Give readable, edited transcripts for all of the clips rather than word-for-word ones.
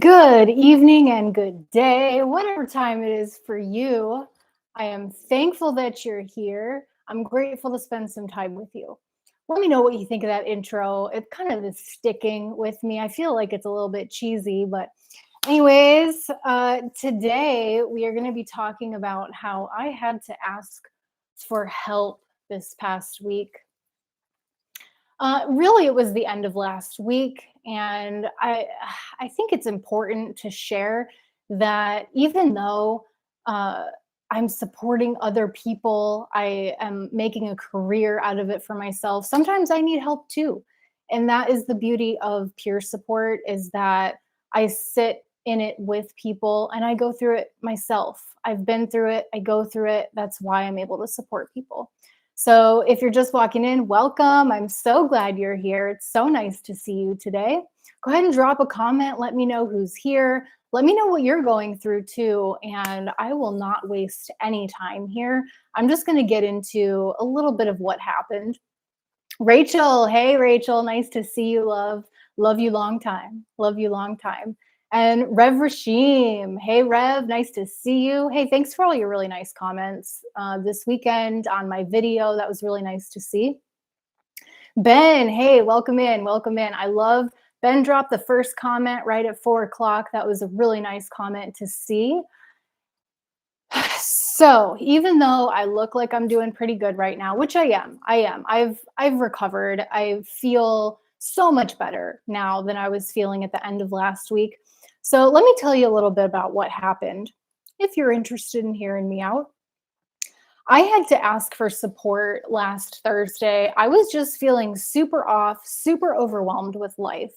Good evening and good day, whatever time it is for you. I am thankful that you're here. I'm grateful to spend some time with you. Let me know what you think of that intro. It kind of is sticking with me. I feel like it's a little bit cheesy, but anyways, today we are going to be talking about how I had to ask for help this past week. Really, it was the end of last week, and I think it's important to share that even though uh, I'm supporting other people, I am making a career out of it for myself. Sometimes I need help too, and that is the beauty of peer support is that I sit in it with people and I go through it myself. I've been through it. I go through it. That's why I'm able to support people. So if you're just walking in, welcome. I'm so glad you're here. It's so nice to see you today. Go ahead and drop a comment. Let me know who's here. Let me know what you're going through too. And I will not waste any time here. I'm just going to get into a little bit of what happened. Rachel, hey Rachel, nice to see you, love. Love you long time. Love you long time. And Rev Rashim, hey Rev, nice to see you. Hey, thanks for all your really nice comments this weekend on my video. That was really nice to see. Ben, hey, welcome in, welcome in. I love Ben dropped the first comment right at 4 o'clock. That was a really nice comment to see. So even though I look like I'm doing pretty good right now, which I am. I've recovered. I feel so much better now than I was feeling at the end of last week. So let me tell you a little bit about what happened. If you're interested in hearing me out, I had to ask for support last Thursday. I was just feeling super off, super overwhelmed with life.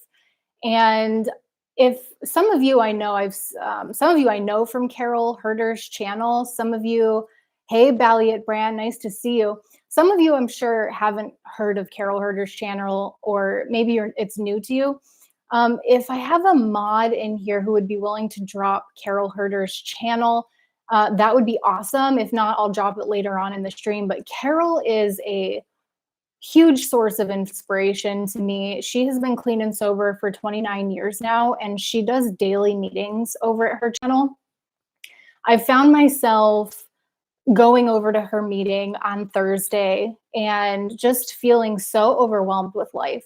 And if some of you I know, some of you I know from Carol Herder's channel. Some of you, hey Balliet Brand, nice to see you. Some of you I'm sure haven't heard of Carol Herder's channel, or maybe it's new to you. If I have a mod in here who would be willing to drop Carol Herder's channel, that would be awesome. If not, I'll drop it later on in the stream. But Carol is a huge source of inspiration to me. She has been clean and sober for 29 years now, and she does daily meetings over at her channel. I found myself going over to her meeting on Thursday and just feeling so overwhelmed with life.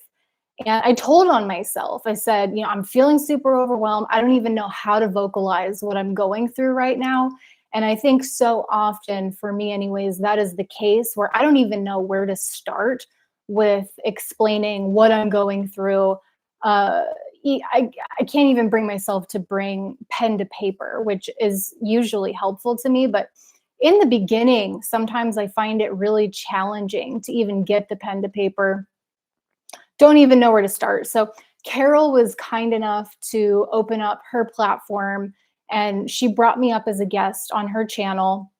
And I told on myself, I said, I'm feeling super overwhelmed. I don't even know how to vocalize what I'm going through right now. And I think so often, for me anyways, that is the case where I don't even know where to start with explaining what I'm going through. I can't even bring myself to bring pen to paper, which is usually helpful to me. But in the beginning, sometimes I find it really challenging to even get the pen to paper. Don't even know where to start. So Carol was kind enough to open up her platform, and she brought me up as a guest on her channel.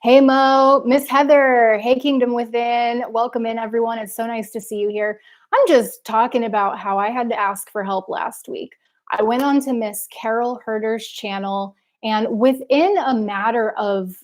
Hey Mo, Miss Heather, hey Kingdom Within, welcome in everyone. It's so nice to see you here. I'm just talking about how I had to ask for help last week. I went on to Miss Carol Herder's channel, and within a matter of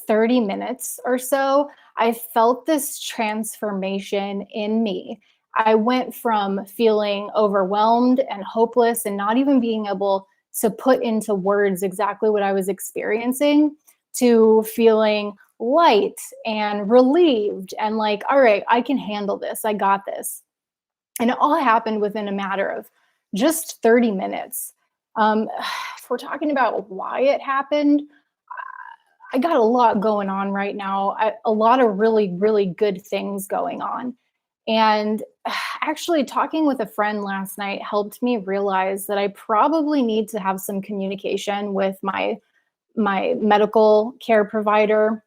30 minutes or so, I felt this transformation in me. I went from feeling overwhelmed and hopeless and not even being able to put into words exactly what I was experiencing to feeling light and relieved and like, all right, I can handle this. I got this. And it all happened within a matter of just 30 minutes. If we're talking about why it happened, I got a lot going on right now. A lot of really, really good things going on. And actually, talking with a friend last night helped me realize that I probably need to have some communication with my medical care provider.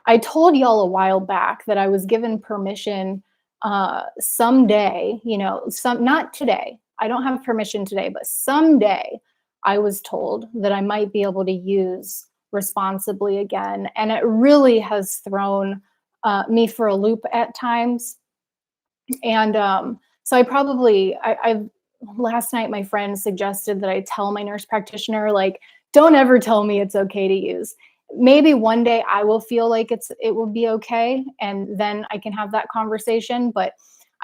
I told y'all a while back that I was given permission someday, not today. I don't have permission today, but someday I was told that I might be able to use responsibly again. And it really has thrown me for a loop at times. And so I've last night, my friend suggested that I tell my nurse practitioner, like, don't ever tell me it's okay to use. Maybe one day I will feel like it will be okay, and then I can have that conversation. But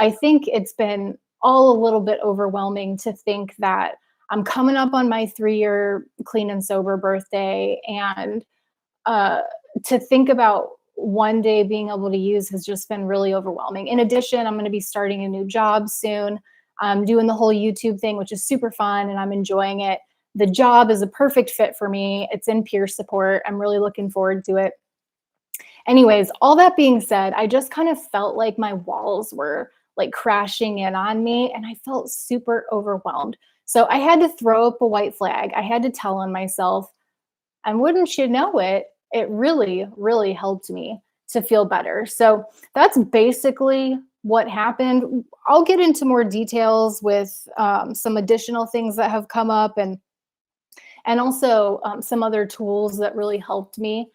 I think it's been all a little bit overwhelming to think that I'm coming up on my 3-year clean and sober birthday, and uh, to think about one day being able to use has just been really overwhelming. In addition, I'm going to be starting a new job soon. I'm doing the whole YouTube thing, which is super fun, and I'm enjoying it. The job is a perfect fit for me. It's in peer support. I'm really looking forward to it. Anyways, all that being said, I just kind of felt like my walls were like crashing in on me, and I felt super overwhelmed. So I had to throw up a white flag. I had to tell on myself, and wouldn't you know it, it really, really helped me to feel better. So that's basically what happened. I'll get into more details with some additional things that have come up, and also some other tools that really helped me,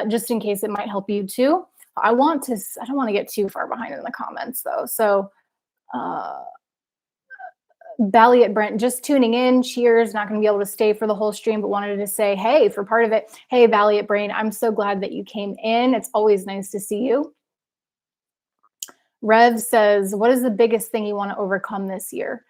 just in case it might help you too. I don't want to get too far behind in the comments though. So uh, Balliot Brent just tuning in. Cheers. Not going to be able to stay for the whole stream, but wanted to say, hey, for part of it. Hey, Valiant Brain, I'm so glad that you came in. It's always nice to see you. Rev says, what is the biggest thing you want to overcome this year?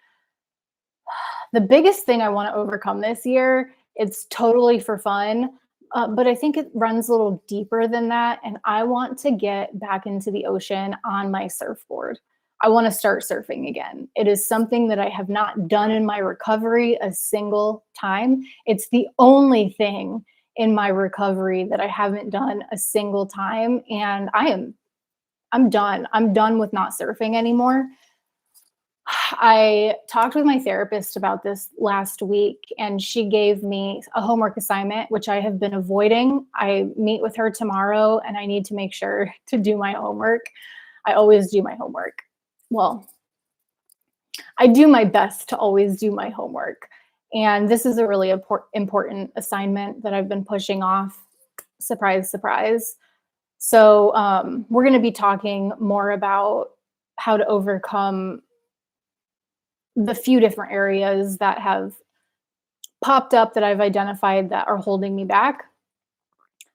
The biggest thing I want to overcome this year, it's totally for fun, but I think it runs a little deeper than that. And I want to get back into the ocean on my surfboard. I want to start surfing again. It is something that I have not done in my recovery a single time. It's the only thing in my recovery that I haven't done a single time. And I'm done. I'm done with not surfing anymore. I talked with my therapist about this last week, and she gave me a homework assignment, which I have been avoiding. I meet with her tomorrow, and I need to make sure to do my homework. I always do my homework. Well, I do my best to always do my homework. And this is a really important assignment that I've been pushing off. Surprise, surprise. So we're going to be talking more about how to overcome the few different areas that have popped up that I've identified that are holding me back.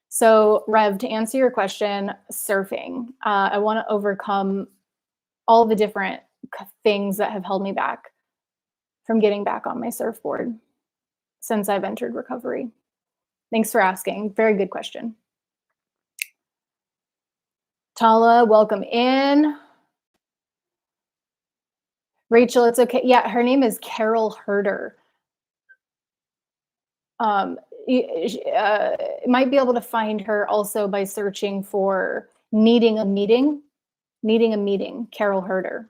So, Rev, to answer your question, surfing. I want to overcome all the different things that have held me back from getting back on my surfboard since I've entered recovery. Thanks for asking. Very good question. Tala, welcome in. Rachel, it's okay. Yeah, her name is Carol Herder. You might be able to find her also by searching for needing a meeting, Carol Herder.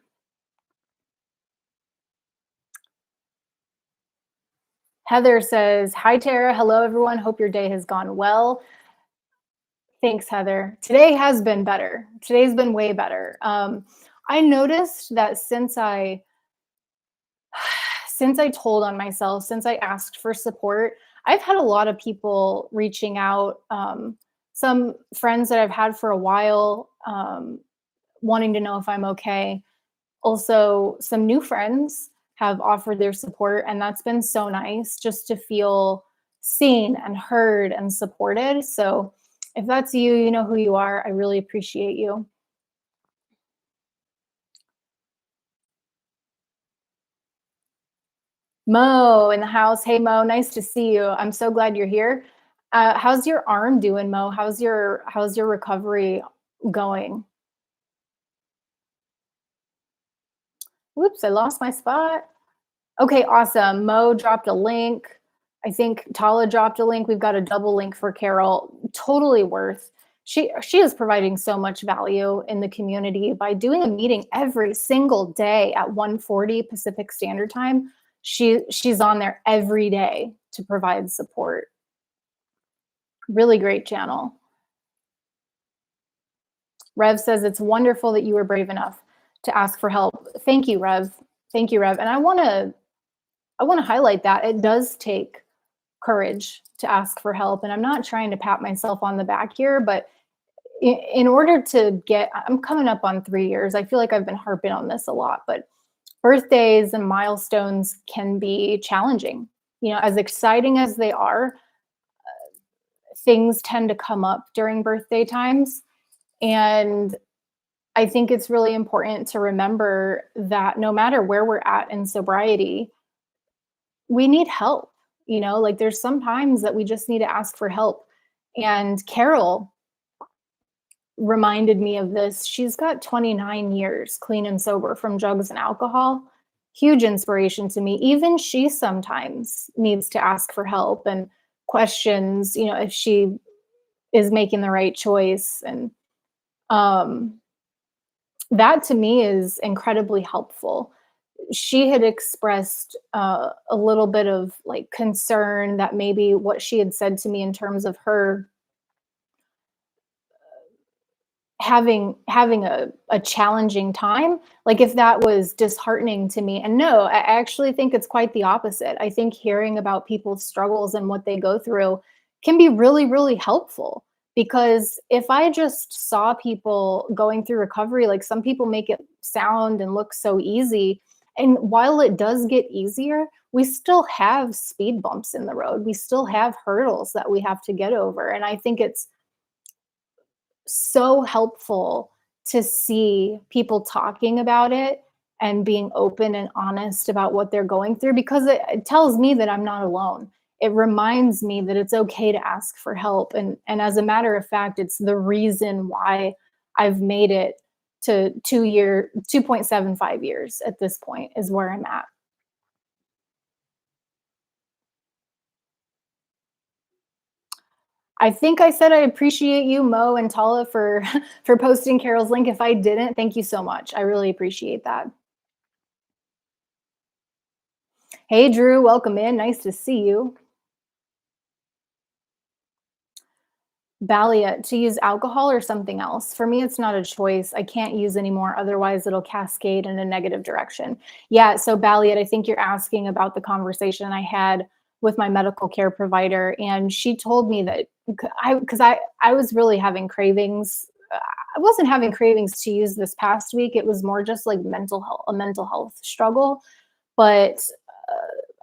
Heather says, hi, Tara. Hello, everyone. Hope your day has gone well. Thanks, Heather. Today has been better. Today's been way better. I noticed that since I told on myself, since I asked for support, I've had a lot of people reaching out, some friends that I've had for a while, wanting to know if I'm okay. Also, some new friends have offered their support, and that's been so nice just to feel seen and heard and supported. So if that's you, you know who you are. I really appreciate you. Mo in the house. Hey, Mo, nice to see you. I'm so glad you're here. How's your arm doing, Mo? How's your recovery going? Whoops, I lost my spot. Okay, awesome. Mo dropped a link. I think Tala dropped a link. We've got a double link for Carol. Totally worth. She is providing so much value in the community by doing a meeting every single day at 1:40 Pacific Standard Time. She's on there every day to provide support. Really great channel. Rev says it's wonderful that you were brave enough to ask for help. Thank you, Rev. Thank you, Rev. And I want to highlight that it does take courage to ask for help. And I'm not trying to pat myself on the back here, but in order to I'm coming up on 3 years. I feel like I've been harping on this a lot, but birthdays and milestones can be challenging. You know, as exciting as they are, things tend to come up during birthday times. And I think it's really important to remember that no matter where we're at in sobriety, we need help, like there's some times that we just need to ask for help. And Carol reminded me of this. She's got 29 years clean and sober from drugs and alcohol. Huge inspiration to me. Even she sometimes needs to ask for help and questions, if she is making the right choice. And um, that to me is incredibly helpful. She had expressed a little bit of like concern that maybe what she had said to me in terms of her having a challenging time, like if that was disheartening to me. And no, I actually think it's quite the opposite. I think hearing about people's struggles and what they go through can be really, really helpful. Because if I just saw people going through recovery, like some people make it sound and look so easy. And while it does get easier, we still have speed bumps in the road. We still have hurdles that we have to get over. And I think it's so helpful to see people talking about it and being open and honest about what they're going through, because it tells me that I'm not alone. It reminds me that it's okay to ask for help. And as a matter of fact, it's the reason why I've made it to 2.75 years at this point is where I'm at. I think I said I appreciate you, Mo and Tala, for for posting Carol's link. If I didn't, thank you so much. I really appreciate that. Hey, Drew, welcome in. Nice to see you. Balia, to use alcohol or something else? For me, it's not a choice. I can't use anymore. Otherwise, it'll cascade in a negative direction. Yeah. So, Balia, I think you're asking about the conversation I had with my medical care provider. And she told me that because I was really having cravings. I wasn't having cravings to use this past week. It was more just like a mental health struggle. But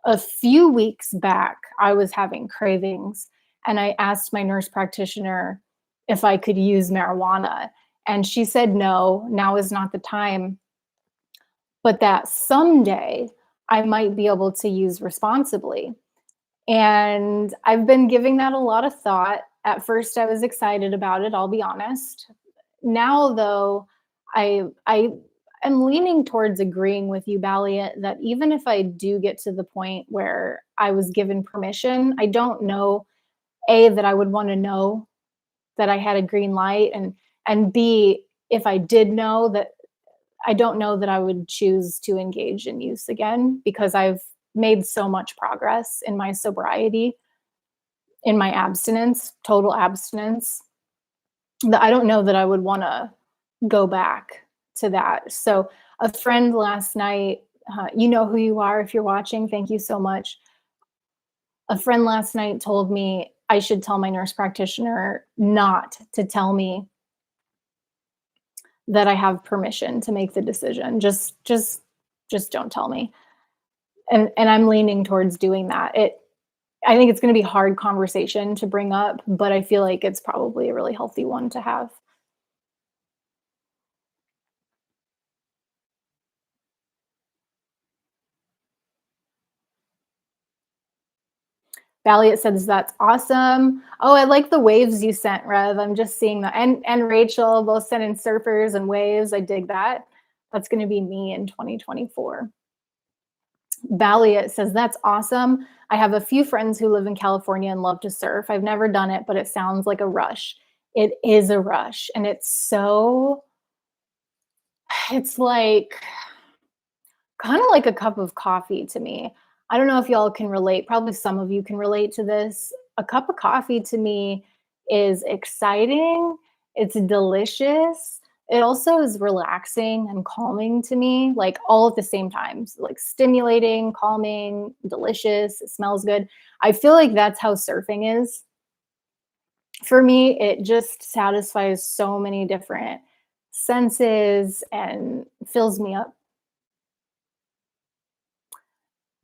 a few weeks back, I was having cravings, and I asked my nurse practitioner if I could use marijuana. And she said, no, now is not the time, but that someday I might be able to use responsibly. And I've been giving that a lot of thought. At first, I was excited about it, I'll be honest. Now, though, I am leaning towards agreeing with you, Balliet, that even if I do get to the point where I was given permission, I don't know, A, that I would want to know that I had a green light, and B, if I did know that, I don't know that I would choose to engage in use again, because I've made so much progress in my sobriety, in my abstinence, total abstinence, that I don't know that I would want to go back to that. So a friend last night, you know who you are if you're watching, thank you so much. A friend last night told me I should tell my nurse practitioner not to tell me that I have permission to make the decision. Just don't tell me. And I'm leaning towards doing that. I think it's going to be a hard conversation to bring up, but I feel like it's probably a really healthy one to have. Valiant says that's awesome. Oh, I like the waves you sent, Rev. I'm just seeing that. And Rachel both sent in surfers and waves. I dig that. That's going to be me in 2024. Valiant says that's awesome. I have a few friends who live in California and love to surf. I've never done it, but it sounds like a rush. It is a rush, and it's like kind of like a cup of coffee to me. I don't know if y'all can relate. Probably some of you can relate to this. A cup of coffee to me is exciting. It's delicious. It also is relaxing and calming to me, like all at the same time. So, like stimulating, calming, delicious. It smells good. I feel like that's how surfing is. For me, it just satisfies so many different senses and fills me up.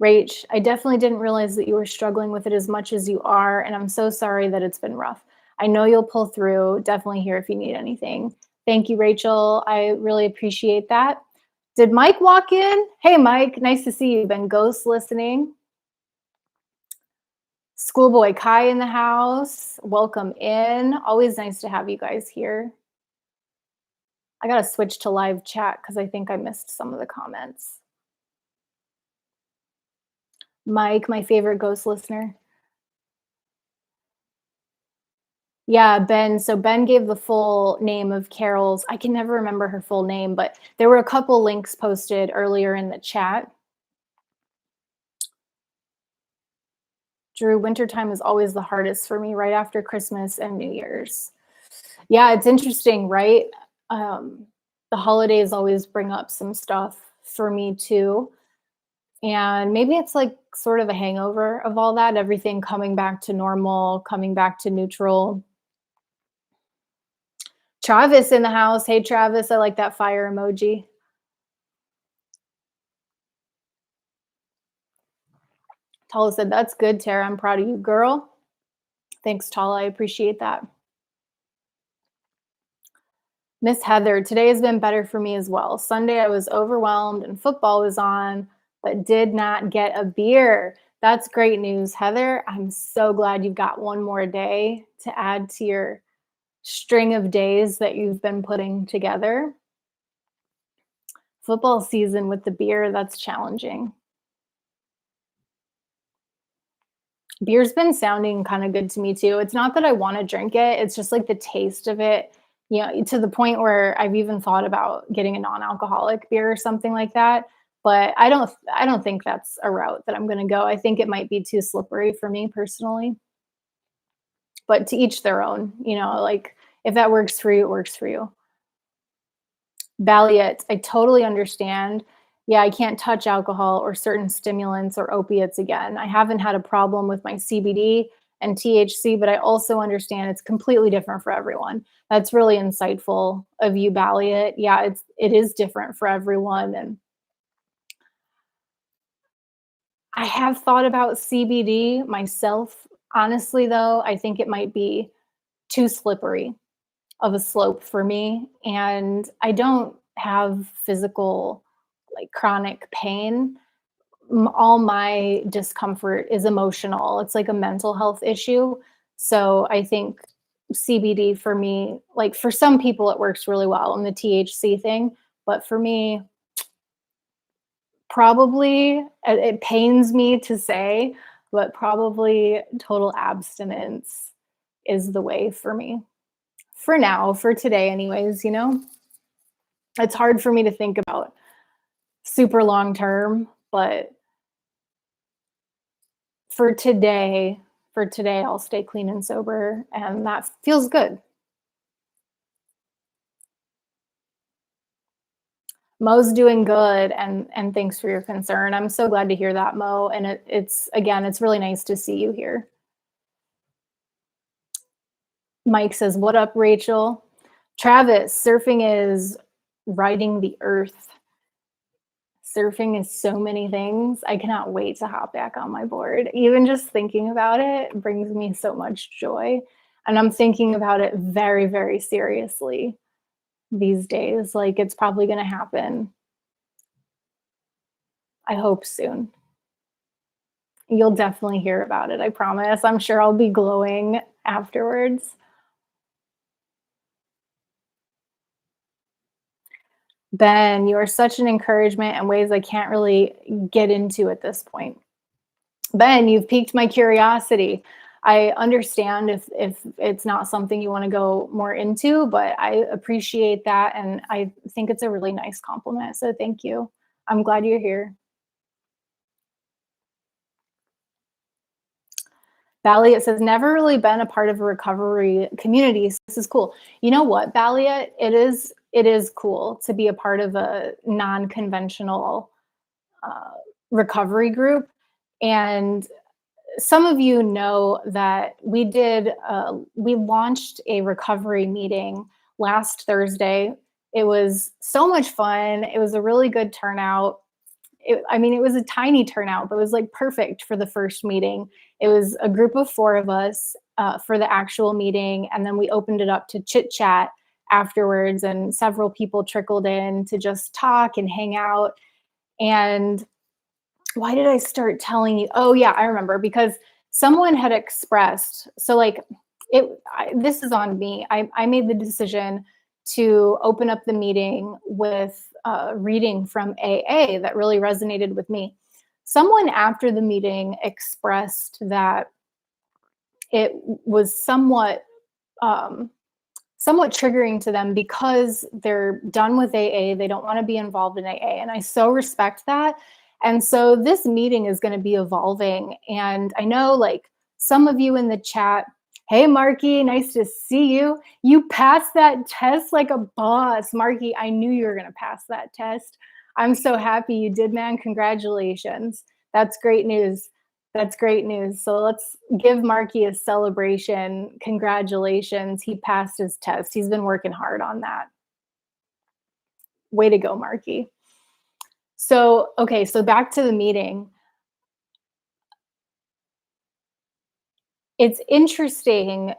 Rach, I definitely didn't realize that you were struggling with it as much as you are, and I'm so sorry that it's been rough. I know you'll pull through. Definitely here if you need anything. Thank you, Rachel. I really appreciate that. Did Mike walk in? Hey, Mike, nice to see you. Been ghost listening. Schoolboy Kai in the house. Welcome in. Always nice to have you guys here. I gotta switch to live chat because I think I missed some of the comments. Mike, my favorite ghost listener. Yeah, Ben. So Ben gave the full name of Carol's. I can never remember her full name, but there were a couple links posted earlier in the chat. Drew, wintertime is always the hardest for me, right after Christmas and New Year's. Yeah, it's interesting, right? The holidays always bring up some stuff for me too. And maybe it's like sort of a hangover of all that, everything coming back to normal, coming back to neutral. Travis in the house. Hey, Travis, I like that fire emoji. Tala said, that's good, Tara. I'm proud of you, girl. Thanks, Tala. I appreciate that. Miss Heather, today has been better for me as well. Sunday, I was overwhelmed and football was on, but did not get a beer. That's great news, Heather. I'm so glad you've got one more day to add to your string of days that you've been putting together. Football season with the beer, that's challenging. Beer's been sounding kind of good to me too. It's not that I want to drink it, it's just like the taste of it, to the point where I've even thought about getting a non-alcoholic beer or something like that. But I don't think that's a route that I'm going to go. I think it might be too slippery for me personally. But to each their own, like if that works for you, it works for you. Balliet, I totally understand. Yeah, I can't touch alcohol or certain stimulants or opiates again. I haven't had a problem with my CBD and THC, but I also understand it's completely different for everyone. That's really insightful of you, Balliet. Yeah, it is different for everyone. And I have thought about CBD myself. Honestly, though, I think it might be too slippery of a slope for me. And I don't have physical, like chronic pain. All my discomfort is emotional. It's like a mental health issue. So I think CBD for me, like for some people, it works really well in the THC thing. But for me, probably, it pains me to say, but probably total abstinence is the way for me. For now, for today, anyways. It's hard for me to think about super long term, but for today, I'll stay clean and sober, and that feels good. Mo's doing good, and thanks for your concern. I'm so glad to hear that, Mo. And it's really nice to see you here. Mike says, "What up, Rachel?" Travis, surfing is riding the earth. Surfing is so many things. I cannot wait to hop back on my board. Even just thinking about it brings me so much joy. And I'm thinking about it very, very seriously these days. Like it's probably going to happen. I hope soon. You'll definitely hear about it. I promise. I'm sure I'll be glowing afterwards. Ben, you are such an encouragement in ways I can't really get into at this point. Ben, you've piqued my curiosity. I understand if it's not something you want to go more into, but I appreciate that, and I think it's a really nice compliment. So thank you. I'm glad you're here. Balliet says, never really been a part of a recovery community. So this is cool. You know what, Balliet? It is cool to be a part of a non-conventional uh, recovery group. And some of you know that we launched a recovery meeting last Thursday. It was so much fun. It was a really good turnout. It was a tiny turnout, but it was like perfect for the first meeting. It was a group of 4 of us for the actual meeting, and then we opened it up to chit chat afterwards, and several people trickled in to just talk and hang out. And why did I start telling you? Oh yeah, I remember, because someone had expressed, so like this is on me. I made the decision to open up the meeting with reading from AA that really resonated with me. Someone after the meeting expressed that it was um, somewhat triggering to them because they're done with AA. They don't want to be involved in AA. And I so respect that. And so this meeting is going to be evolving. And I know like some of you in the chat, hey, Marky, nice to see you. You passed that test like a boss. Marky, I knew you were going to pass that test. I'm so happy you did, man. Congratulations. That's great news. That's great news. So let's give Marky a celebration. Congratulations. He passed his test. He's been working hard on that. Way to go, Marky. So, okay, so back to the meeting. It's interesting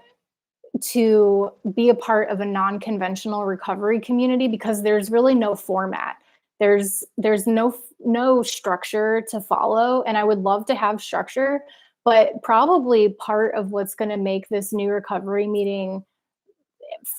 to be a part of a non-conventional recovery community because there's really no format. There's no structure to follow, and I would love to have structure, but probably part of what's going to make this new recovery meeting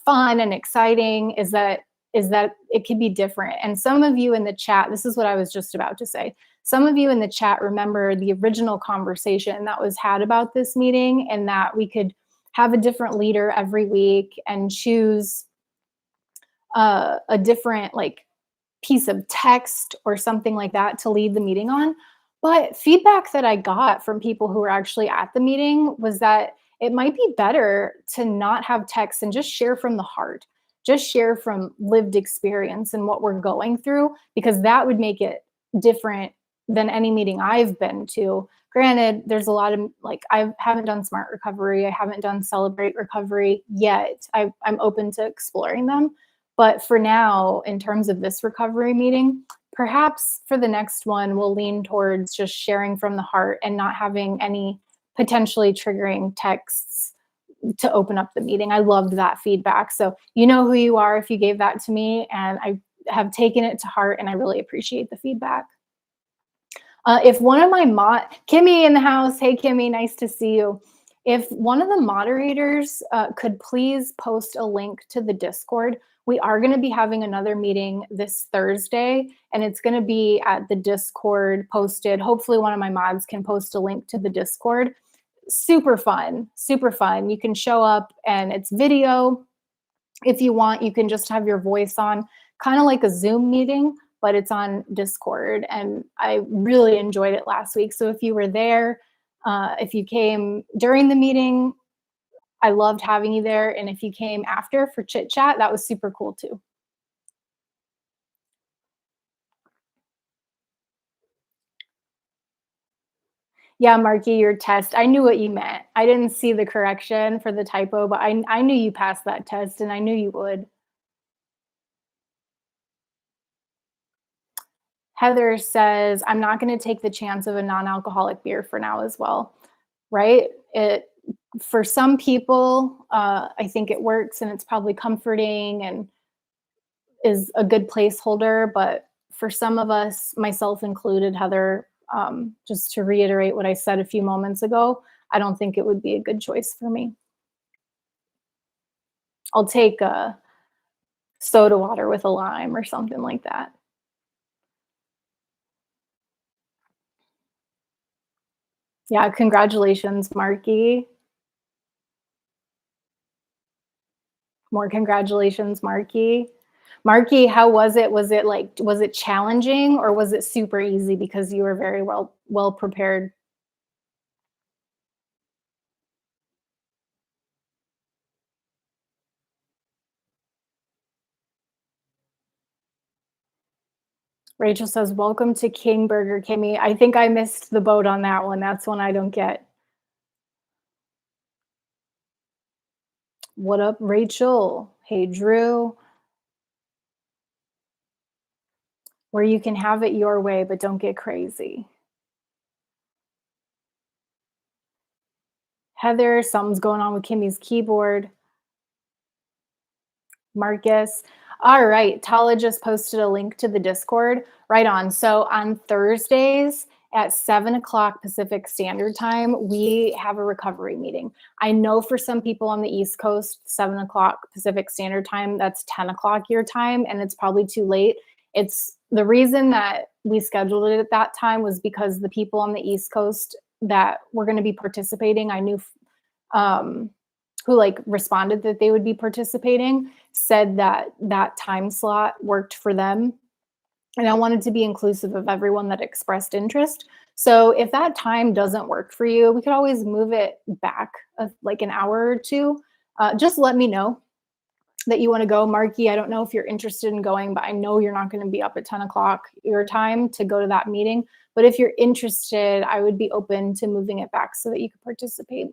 fun and exciting is that it could be different. And some of you in the chat, this is what I was just about to say. Some of you in the chat remember the original conversation that was had about this meeting, and that we could have a different leader every week and choose a different like piece of text or something like that to lead the meeting on. But feedback that I got from people who were actually at the meeting was that it might be better to not have text and just share from the heart, just share from lived experience and what we're going through, because that would make it different than any meeting I've been to. Granted, there's a lot of like, I haven't done Smart Recovery, I haven't done Celebrate Recovery yet. I'm open to exploring them. But for now, in terms of this recovery meeting, perhaps for the next one, we'll lean towards just sharing from the heart and not having any potentially triggering texts to open up the meeting. I loved that feedback. So you know who you are if you gave that to me, and I have taken it to heart, and I really appreciate the feedback. If one of my Kimmy in the house, hey Kimmy, nice to see you. If one of the moderators could please post a link to the Discord. We are going to be having another meeting this Thursday, and it's going to be at the Discord posted. Hopefully one of my mods can post a link to the Discord. Super fun, super fun. You can show up and it's video. If you want, you can just have your voice on, kind of like a Zoom meeting, but it's on Discord. And I really enjoyed it last week. So if you were there, if you came during the meeting, I loved having you there. And if you came after for chit chat, that was super cool too. Yeah, Marky, your test. I knew what you meant. I didn't see the correction for the typo, but I knew you passed that test, and I knew you would. Heather says, I'm not going to take the chance of a non-alcoholic beer for now as well, right? For some people, I think it works and it's probably comforting and is a good placeholder. But for some of us, myself included, Heather, just to reiterate what I said a few moments ago, I don't think it would be a good choice for me. I'll take a soda water with a lime or something like that. Yeah, congratulations, Marky. More congratulations, Marky. Marky, how was it? Was it challenging, or was it super easy because you were very well prepared? Rachel says, welcome to King Burger, Kimmy. I think I missed the boat on that one. That's one I don't get. What up, Rachel? Hey, Drew. Where you can have it your way, but don't get crazy. Heather, something's going on with Kimmy's keyboard. Marcus. All right, Tala just posted a link to the Discord. Right on. So on Thursdays at 7 o'clock Pacific Standard Time, we have a recovery meeting. I know for some people on the East Coast, 7 o'clock Pacific Standard Time, that's 10 o'clock your time, and it's probably too late. It's the reason that we scheduled it at that time was because the people on the East Coast that were going to be participating, I knew um, who like responded that they would be participating, said that that time slot worked for them. And I wanted to be inclusive of everyone that expressed interest. So if that time doesn't work for you, we could always move it back like an hour or two. Just let me know that you want to go. Marky, I don't know if you're interested in going, but I know you're not going to be up at 10 o'clock your time to go to that meeting. But if you're interested, I would be open to moving it back so that you could participate.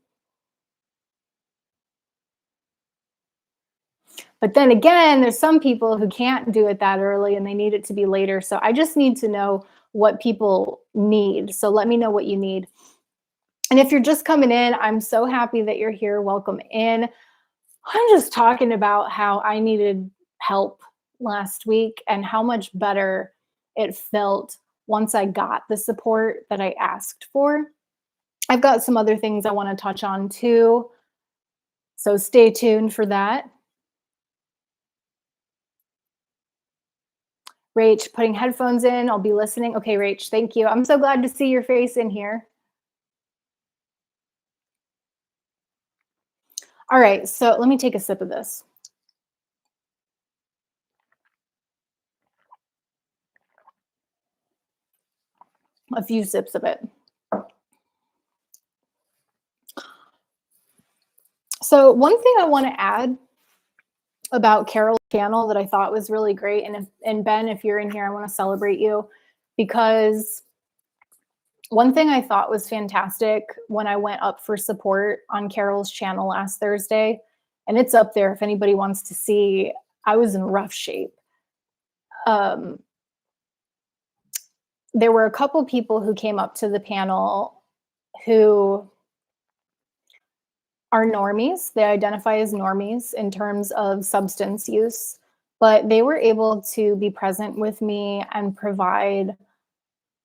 But then again, there's some people who can't do it that early and they need it to be later. So I just need to know what people need. So let me know what you need. And if you're just coming in, I'm so happy that you're here. Welcome in. I'm just talking about how I needed help last week and how much better it felt once I got the support that I asked for. I've got some other things I want to touch on too. So stay tuned for that. Rach, putting headphones in, I'll be listening. Okay, Rach, thank you. I'm so glad to see your face in here. All right, so let me take a sip of this. A few sips of it. So one thing I want to add about Carol's channel that I thought was really great, and Ben, if you're in here, I want to celebrate you, because one thing I thought was fantastic when I went up for support on Carol's channel last Thursday, and it's up there if anybody wants to see, I was in rough shape. There were a couple people who came up to the panel who are normies. They identify as normies in terms of substance use, but they were able to be present with me and provide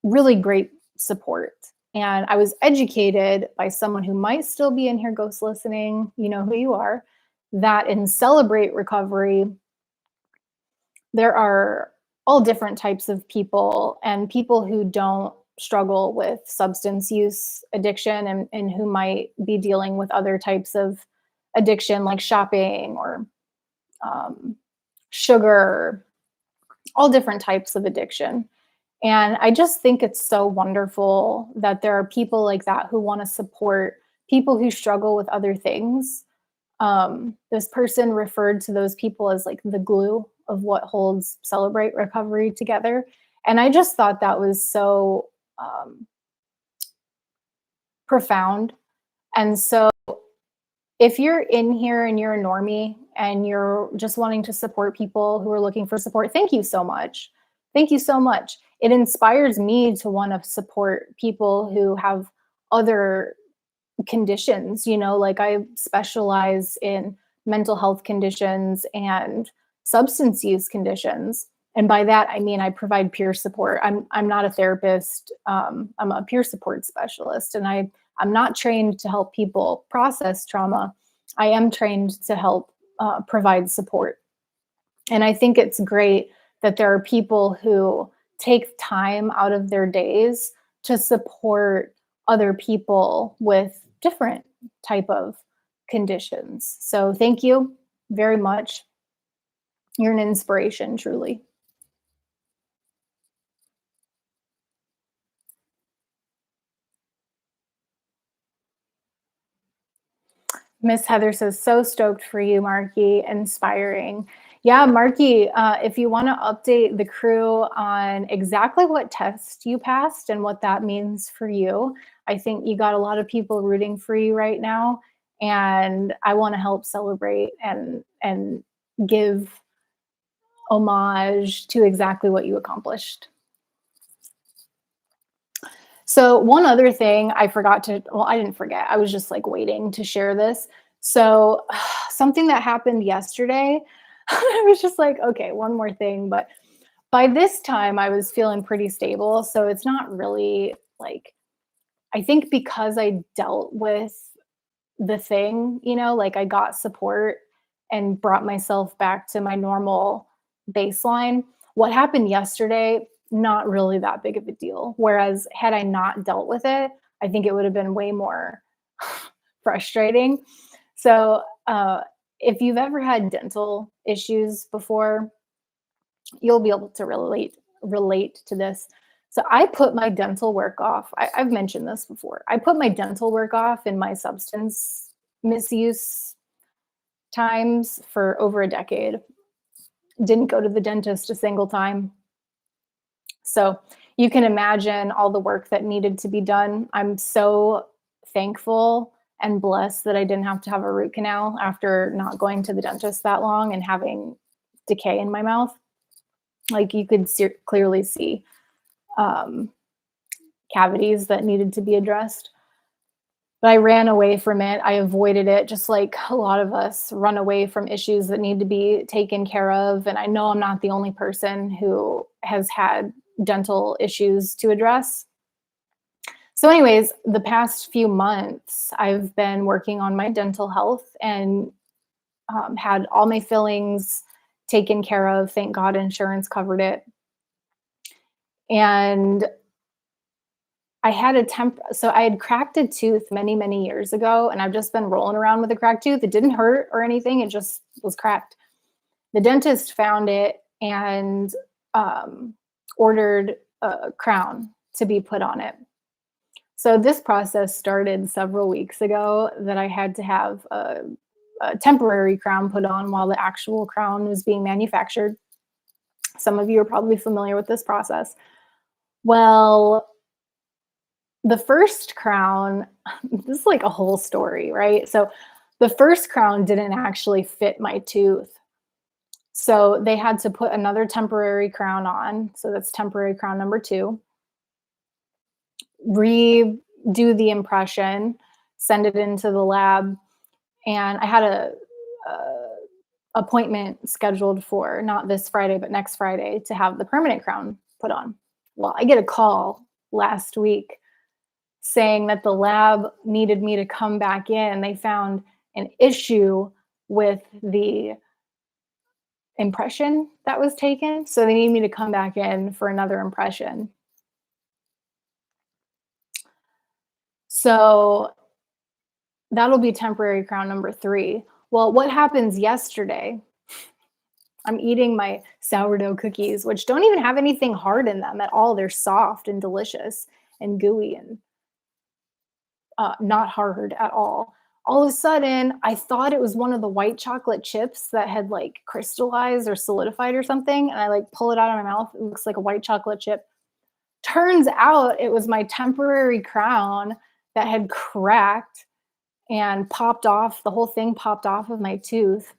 really great support. And I was educated by someone who might still be in here ghost listening, you know who you are, that in Celebrate Recovery, there are all different types of people, and people who don't struggle with substance use addiction and who might be dealing with other types of addiction like shopping or sugar, all different types of addiction. And I just think it's so wonderful that there are people like that who want to support people who struggle with other things. This person referred to those people as like the glue of what holds Celebrate Recovery together. And I just thought that was so profound. And so if you're in here and you're a normie and you're just wanting to support people who are looking for support, thank you so much. Thank you so much. It inspires me to want to support people who have other conditions, you know, like I specialize in mental health conditions and substance use conditions. And by that, I mean, I provide peer support. I'm not a therapist. I'm a peer support specialist, and I'm not trained to help people process trauma. I am trained to help provide support. And I think it's great that there are people who take time out of their days to support other people with different type of conditions. So thank you very much. You're an inspiration, truly. Miss Heather says, so stoked for you, Marky. Inspiring. Yeah, Marky, if you want to update the crew on exactly what test you passed and what that means for you, I think you got a lot of people rooting for you right now. And I want to help celebrate and give homage to exactly what you accomplished. So one other thing I forgot to, well, I didn't forget. I was just like waiting to share this. So something that happened yesterday, I was just like, okay, one more thing. But by this time I was feeling pretty stable. So it's not really like, I think because I dealt with the thing, like I got support and brought myself back to my normal baseline. What happened yesterday, not really that big of a deal. Whereas had I not dealt with it, I think it would have been way more frustrating. So, if you've ever had dental issues before, you'll be able to relate to this. So I put my dental work off. I've mentioned this before. I put my dental work off in my substance misuse times for over a decade. Didn't go to the dentist a single time. So you can imagine all the work that needed to be done. I'm so thankful and blessed that I didn't have to have a root canal after not going to the dentist that long and having decay in my mouth. Like you could clearly see um, cavities that needed to be addressed. But I ran away from it. I avoided it, just like a lot of us run away from issues that need to be taken care of. And I know I'm not the only person who has had dental issues to address. So, anyways, the past few months, I've been working on my dental health and had all my fillings taken care of. Thank God insurance covered it. And so I had cracked a tooth many, many years ago, and I've just been rolling around with a cracked tooth. It didn't hurt or anything. It just was cracked. The dentist found it and ordered a crown to be put on it. So this process started several weeks ago that I had to have a temporary crown put on while the actual crown was being manufactured. Some of you are probably familiar with this process. Well, the first crown, this is like a whole story, right? So the first crown didn't actually fit my tooth. So they had to put another temporary crown on. So that's temporary crown number 2. Redo the impression, send it into the lab. And I had a appointment scheduled for not this Friday, but next Friday to have the permanent crown put on. Well, I get a call last week saying that the lab needed me to come back in. They found an issue with the impression that was taken. So they need me to come back in for another impression. So that'll be temporary crown number 3. Well, what happens yesterday? I'm eating my sourdough cookies, which don't even have anything hard in them at all. They're soft and delicious and gooey and not hard at all. All of a sudden, I thought it was one of the white chocolate chips that had like crystallized or solidified or something. And I like pull it out of my mouth. It looks like a white chocolate chip. Turns out it was my temporary crown that had cracked and popped off. The whole thing popped off of my tooth.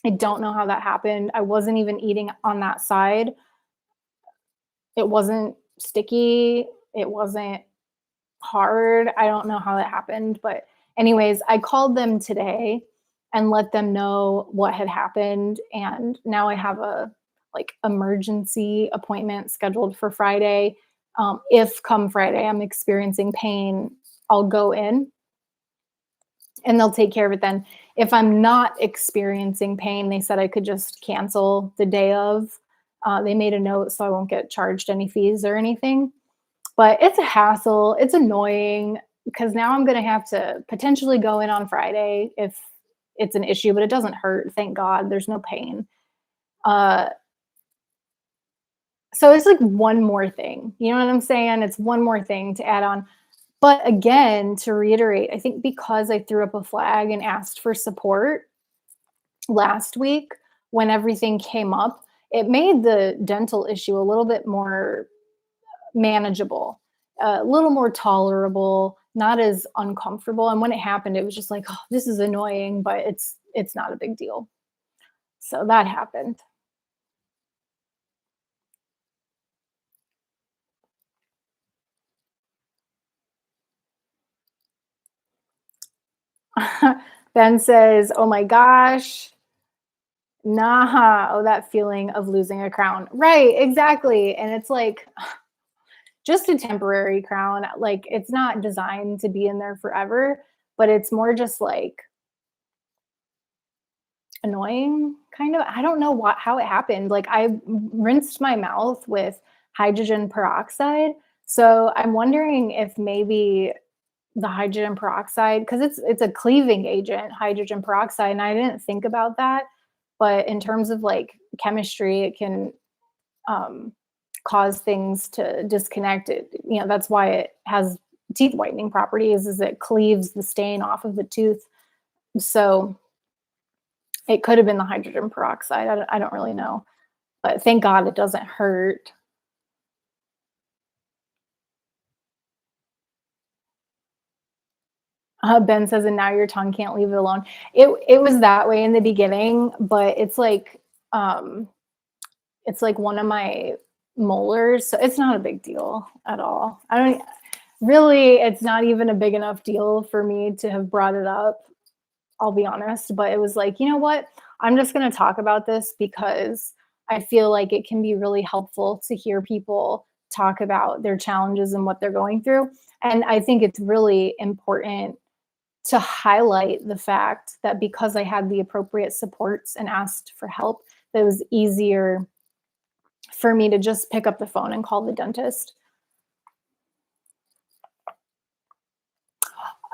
I don't know how that happened. I wasn't even eating on that side. It wasn't sticky. It wasn't hard. I don't know how that happened, but anyways, I called them today and let them know what had happened, and now I have a like emergency appointment scheduled for Friday. If come Friday I'm experiencing pain, I'll go in and they'll take care of it then. If I'm not experiencing pain, they said I could just cancel the day of. They made a note so I won't get charged any fees or anything. But it's a hassle. It's annoying because now I'm going to have to potentially go in on Friday if it's an issue, but it doesn't hurt. Thank God there's no pain. So it's like one more thing. You know what I'm saying? It's one more thing to add on. But again, to reiterate, I think because I threw up a flag and asked for support last week when everything came up, it made the dental issue a little bit more manageable, a little more tolerable, not as uncomfortable. And when it happened, it was just like, oh, this is annoying, but it's not a big deal. So that happened. Ben says, oh my gosh, nah, oh, that feeling of losing a crown. Right, exactly. And it's like, just a temporary crown. Like, it's not designed to be in there forever, but it's more just like annoying, kind of. I don't know how it happened. Like, I rinsed my mouth with hydrogen peroxide. So I'm wondering if maybe the hydrogen peroxide, because it's a cleaving agent, hydrogen peroxide, and I didn't think about that. But in terms of like chemistry, it can um, cause things to disconnect. That's why it has teeth whitening properties, is it cleaves the stain off of the tooth. So it could have been the hydrogen peroxide. I don't really know, but thank God it doesn't hurt. Ben says, and now your tongue can't leave it alone. It was that way in the beginning, but um, it's like one of my molars, so it's not a big deal at all. I don't really. It's not even a big enough deal for me to have brought it up. I'll be honest, but it was like, you know what? I'm just going to talk about this because I feel like it can be really helpful to hear people talk about their challenges and what they're going through. And I think it's really important to highlight the fact that because I had the appropriate supports and asked for help, that it was easier for me to just pick up the phone and call the dentist.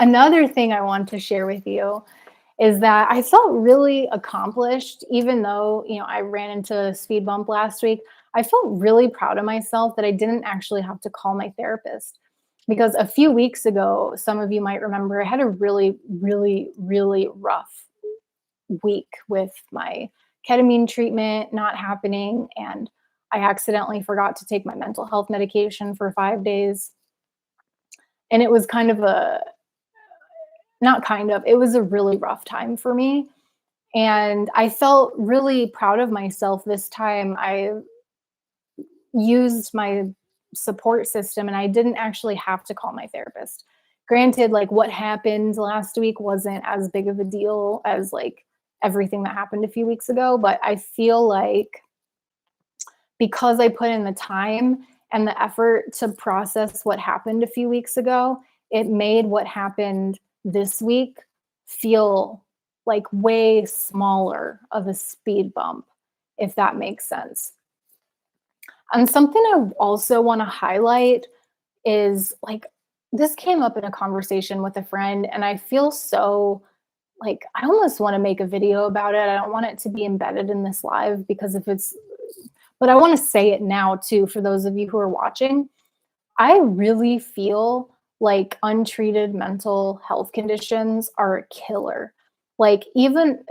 Another thing I want to share with you is that I felt really accomplished, even though, I ran into a speed bump last week. I felt really proud of myself that I didn't actually have to call my therapist. Because a few weeks ago, some of you might remember, I had a really, really, really rough week with my ketamine treatment not happening. And I accidentally forgot to take my mental health medication for 5 days. And it was not kind of, it was a really rough time for me. And I felt really proud of myself this time. I used my support system and I didn't actually have to call my therapist. Granted, like what happened last week wasn't as big of a deal as like everything that happened a few weeks ago, but I feel like because I put in the time and the effort to process what happened a few weeks ago, it made what happened this week feel like way smaller of a speed bump, if that makes sense. And something I also want to highlight is like this came up in a conversation with a friend, and I feel so like I almost want to make a video about it. I don't want it to be embedded in this live because but I want to say it now too for those of you who are watching. I really feel like untreated mental health conditions are a killer. Like, even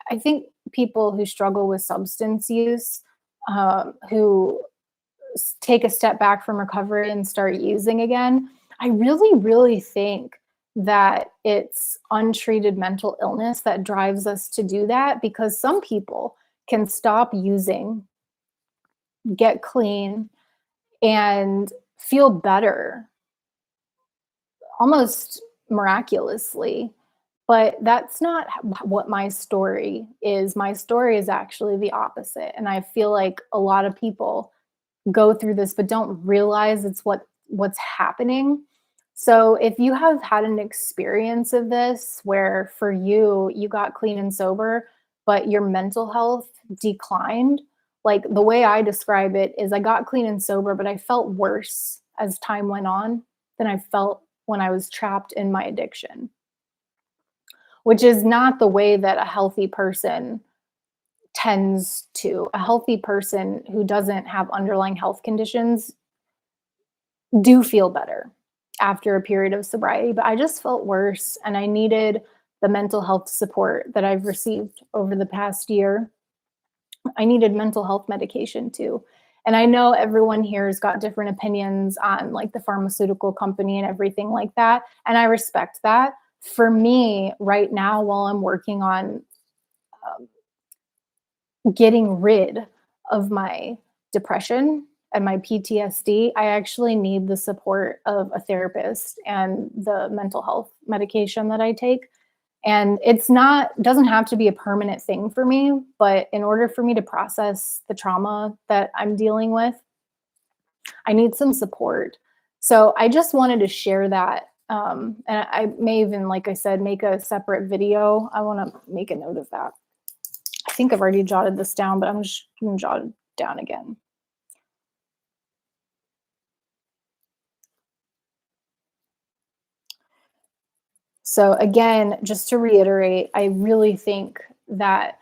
I think people who struggle with substance use, who take a step back from recovery and start using again, I really, really think that it's untreated mental illness that drives us to do that, because some people can stop using, get clean, and feel better almost miraculously. But that's not what my story is. My story is actually the opposite. And I feel like a lot of people go through this but don't realize it's what's happening. So if you have had an experience of this where for you got clean and sober but your mental health declined, like the way I describe it is I got clean and sober but I felt worse as time went on than I felt when I was trapped in my addiction, which is not the way that a healthy person tends to. A healthy person who doesn't have underlying health conditions do feel better after a period of sobriety, but I just felt worse and I needed the mental health support that I've received over the past year. I needed mental health medication too. And I know everyone here has got different opinions on like the pharmaceutical company and everything like that. And I respect that. For me, right now, while I'm working on getting rid of my depression and my PTSD, I actually need the support of a therapist and the mental health medication that I take. And doesn't have to be a permanent thing for me, but in order for me to process the trauma that I'm dealing with, I need some support. So I just wanted to share that. And I may even, like I said, make a separate video. I want to make a note of that. I think I've already jotted this down, but I'm just going to jot it down again. So again, just to reiterate, I really think that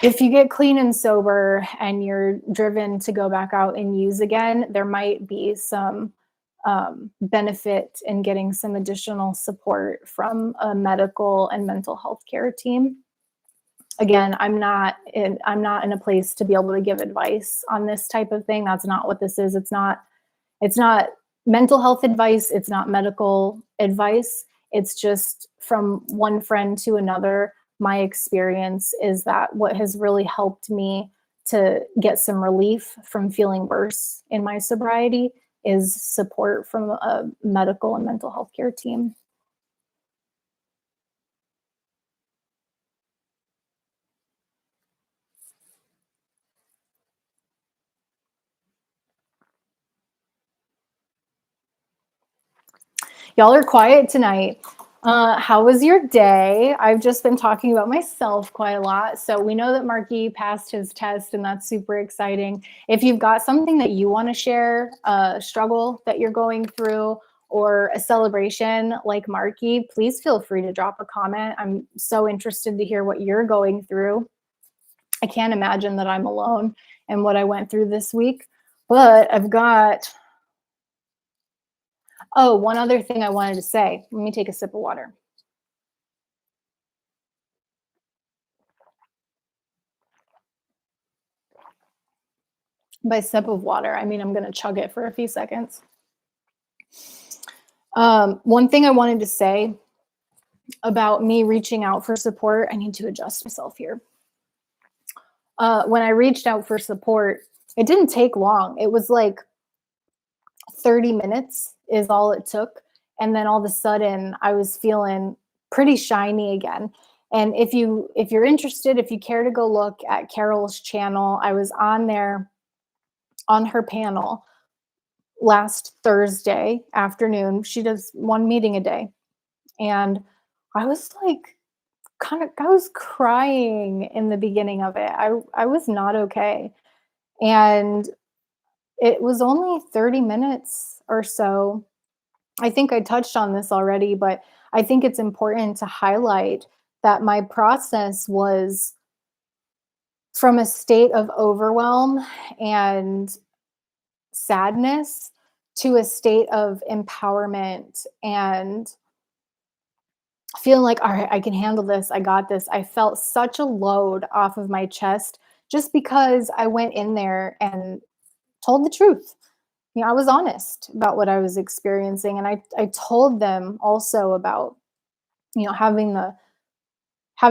if you get clean and sober and you're driven to go back out and use again, there might be some benefit in getting some additional support from a medical and mental health care team. Again, I'm not in a place to be able to give advice on this type of thing. That's not what this is. It's not mental health advice, it's not medical advice. It's just from one friend to another. My experience is that what has really helped me to get some relief from feeling worse in my sobriety is support from a medical and mental health care team. Y'all are quiet tonight. How was your day? I've just been talking about myself quite a lot. So we know that Marky passed his test, and that's super exciting. If you've got something that you want to share, a struggle that you're going through, or a celebration like Marky, please feel free to drop a comment. I'm so interested to hear what you're going through. I can't imagine that I'm alone in what I went through this week, but I've got, oh, one other thing I wanted to say. Let me take a sip of water. By sip of water, I mean I'm going to chug it for a few seconds. One thing I wanted to say about me reaching out for support, I need to adjust myself here. When I reached out for support, it didn't take long. It was like 30 minutes is all it took. And then all of a sudden I was feeling pretty shiny again. And if you're interested, if you care to go look at Carol's channel, I was on there on her panel last Thursday afternoon. She does one meeting a day. And I was like, I was crying in the beginning of it. I was not okay. And it was only 30 minutes or so. I think I touched on this already, but I think it's important to highlight that my process was from a state of overwhelm and sadness to a state of empowerment and feeling like, all right, I can handle this. I got this. I felt such a load off of my chest just because I went in there and told the truth. You know, I was honest about what I was experiencing. And I told them also about, you know, having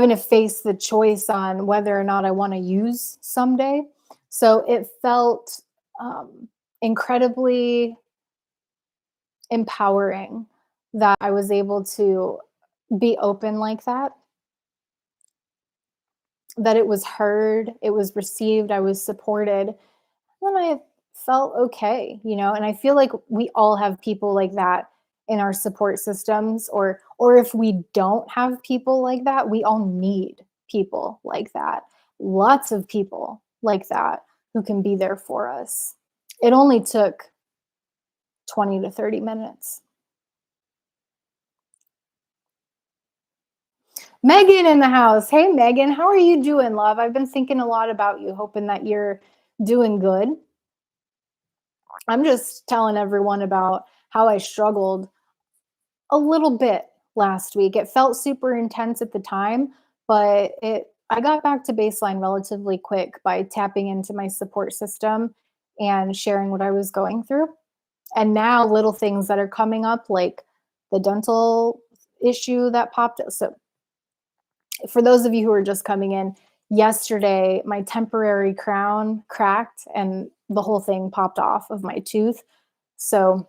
to face the choice on whether or not I want to use someday. So it felt incredibly empowering that I was able to be open like that, that it was heard, it was received, I was supported. Then I felt okay, you know, and I feel like we all have people like that in our support systems, or if we don't have people like that, we all need people like that. Lots of people like that who can be there for us. It only took 20 to 30 minutes. Megan in the house. Hey, Megan, how are you doing, love? I've been thinking a lot about you, hoping that you're doing good. I'm just telling everyone about how I struggled a little bit last week. It felt super intense at the time, but I got back to baseline relatively quick by tapping into my support system and sharing what I was going through. And now little things that are coming up, like the dental issue that popped up. So for those of you who are just coming in, yesterday my temporary crown cracked and the whole thing popped off of my tooth. So,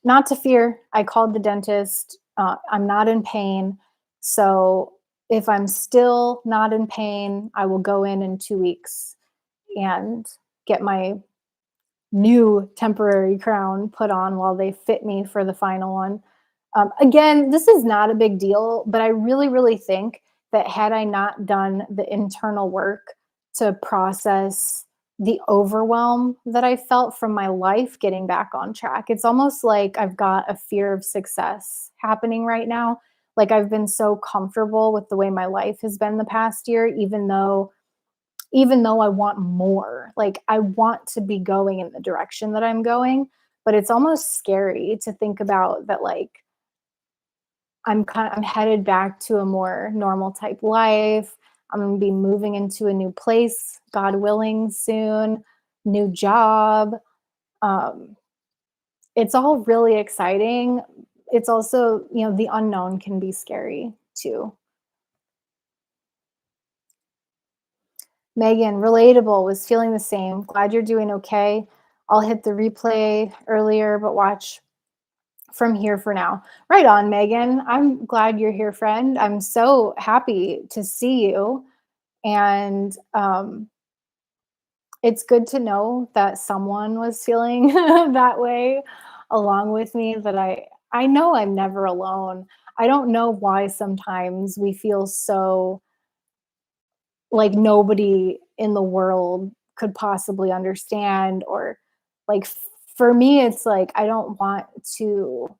not to fear, I called the dentist. I'm not in pain. So, if I'm still not in pain, I will go in 2 weeks and get my new temporary crown put on while they fit me for the final one. Again, this is not a big deal, but I really, really think that had I not done the internal work to process the overwhelm that I felt from my life getting back on track, it's almost like I've got a fear of success happening right now. Like I've been so comfortable with the way my life has been the past year, even though I want more. Like I want to be going in the direction that I'm going, but it's almost scary to think about that like I'm headed back to a more normal type life. I'm going to be moving into a new place, God willing, soon, new job. Um, it's all really exciting. It's also, the unknown can be scary too. Megan, relatable, was feeling the same. Glad you're doing okay. I'll hit the replay earlier, but watch from here for now. Right on, Megan. I'm glad you're here, friend. I'm so happy to see you. And it's good to know that someone was feeling that way along with me, that I know I'm never alone. I don't know why sometimes we feel so like nobody in the world could possibly understand, or like for me it's like I don't want to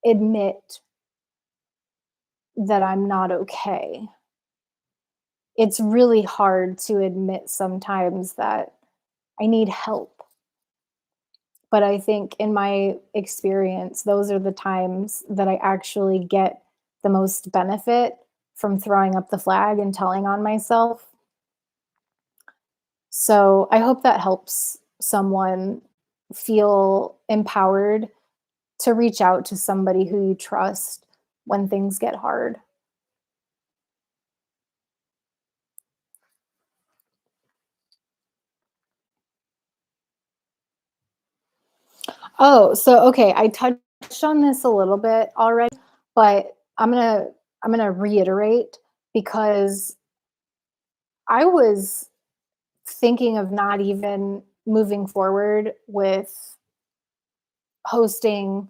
admit that I'm not okay. It's really hard to admit sometimes that I need help. But I think in my experience, those are the times that I actually get the most benefit from throwing up the flag and telling on myself. So I hope that helps someone feel empowered to reach out to somebody who you trust when things get hard. Oh, so okay, I touched on this a little bit already, but I'm gonna reiterate because I was thinking of not even moving forward with hosting.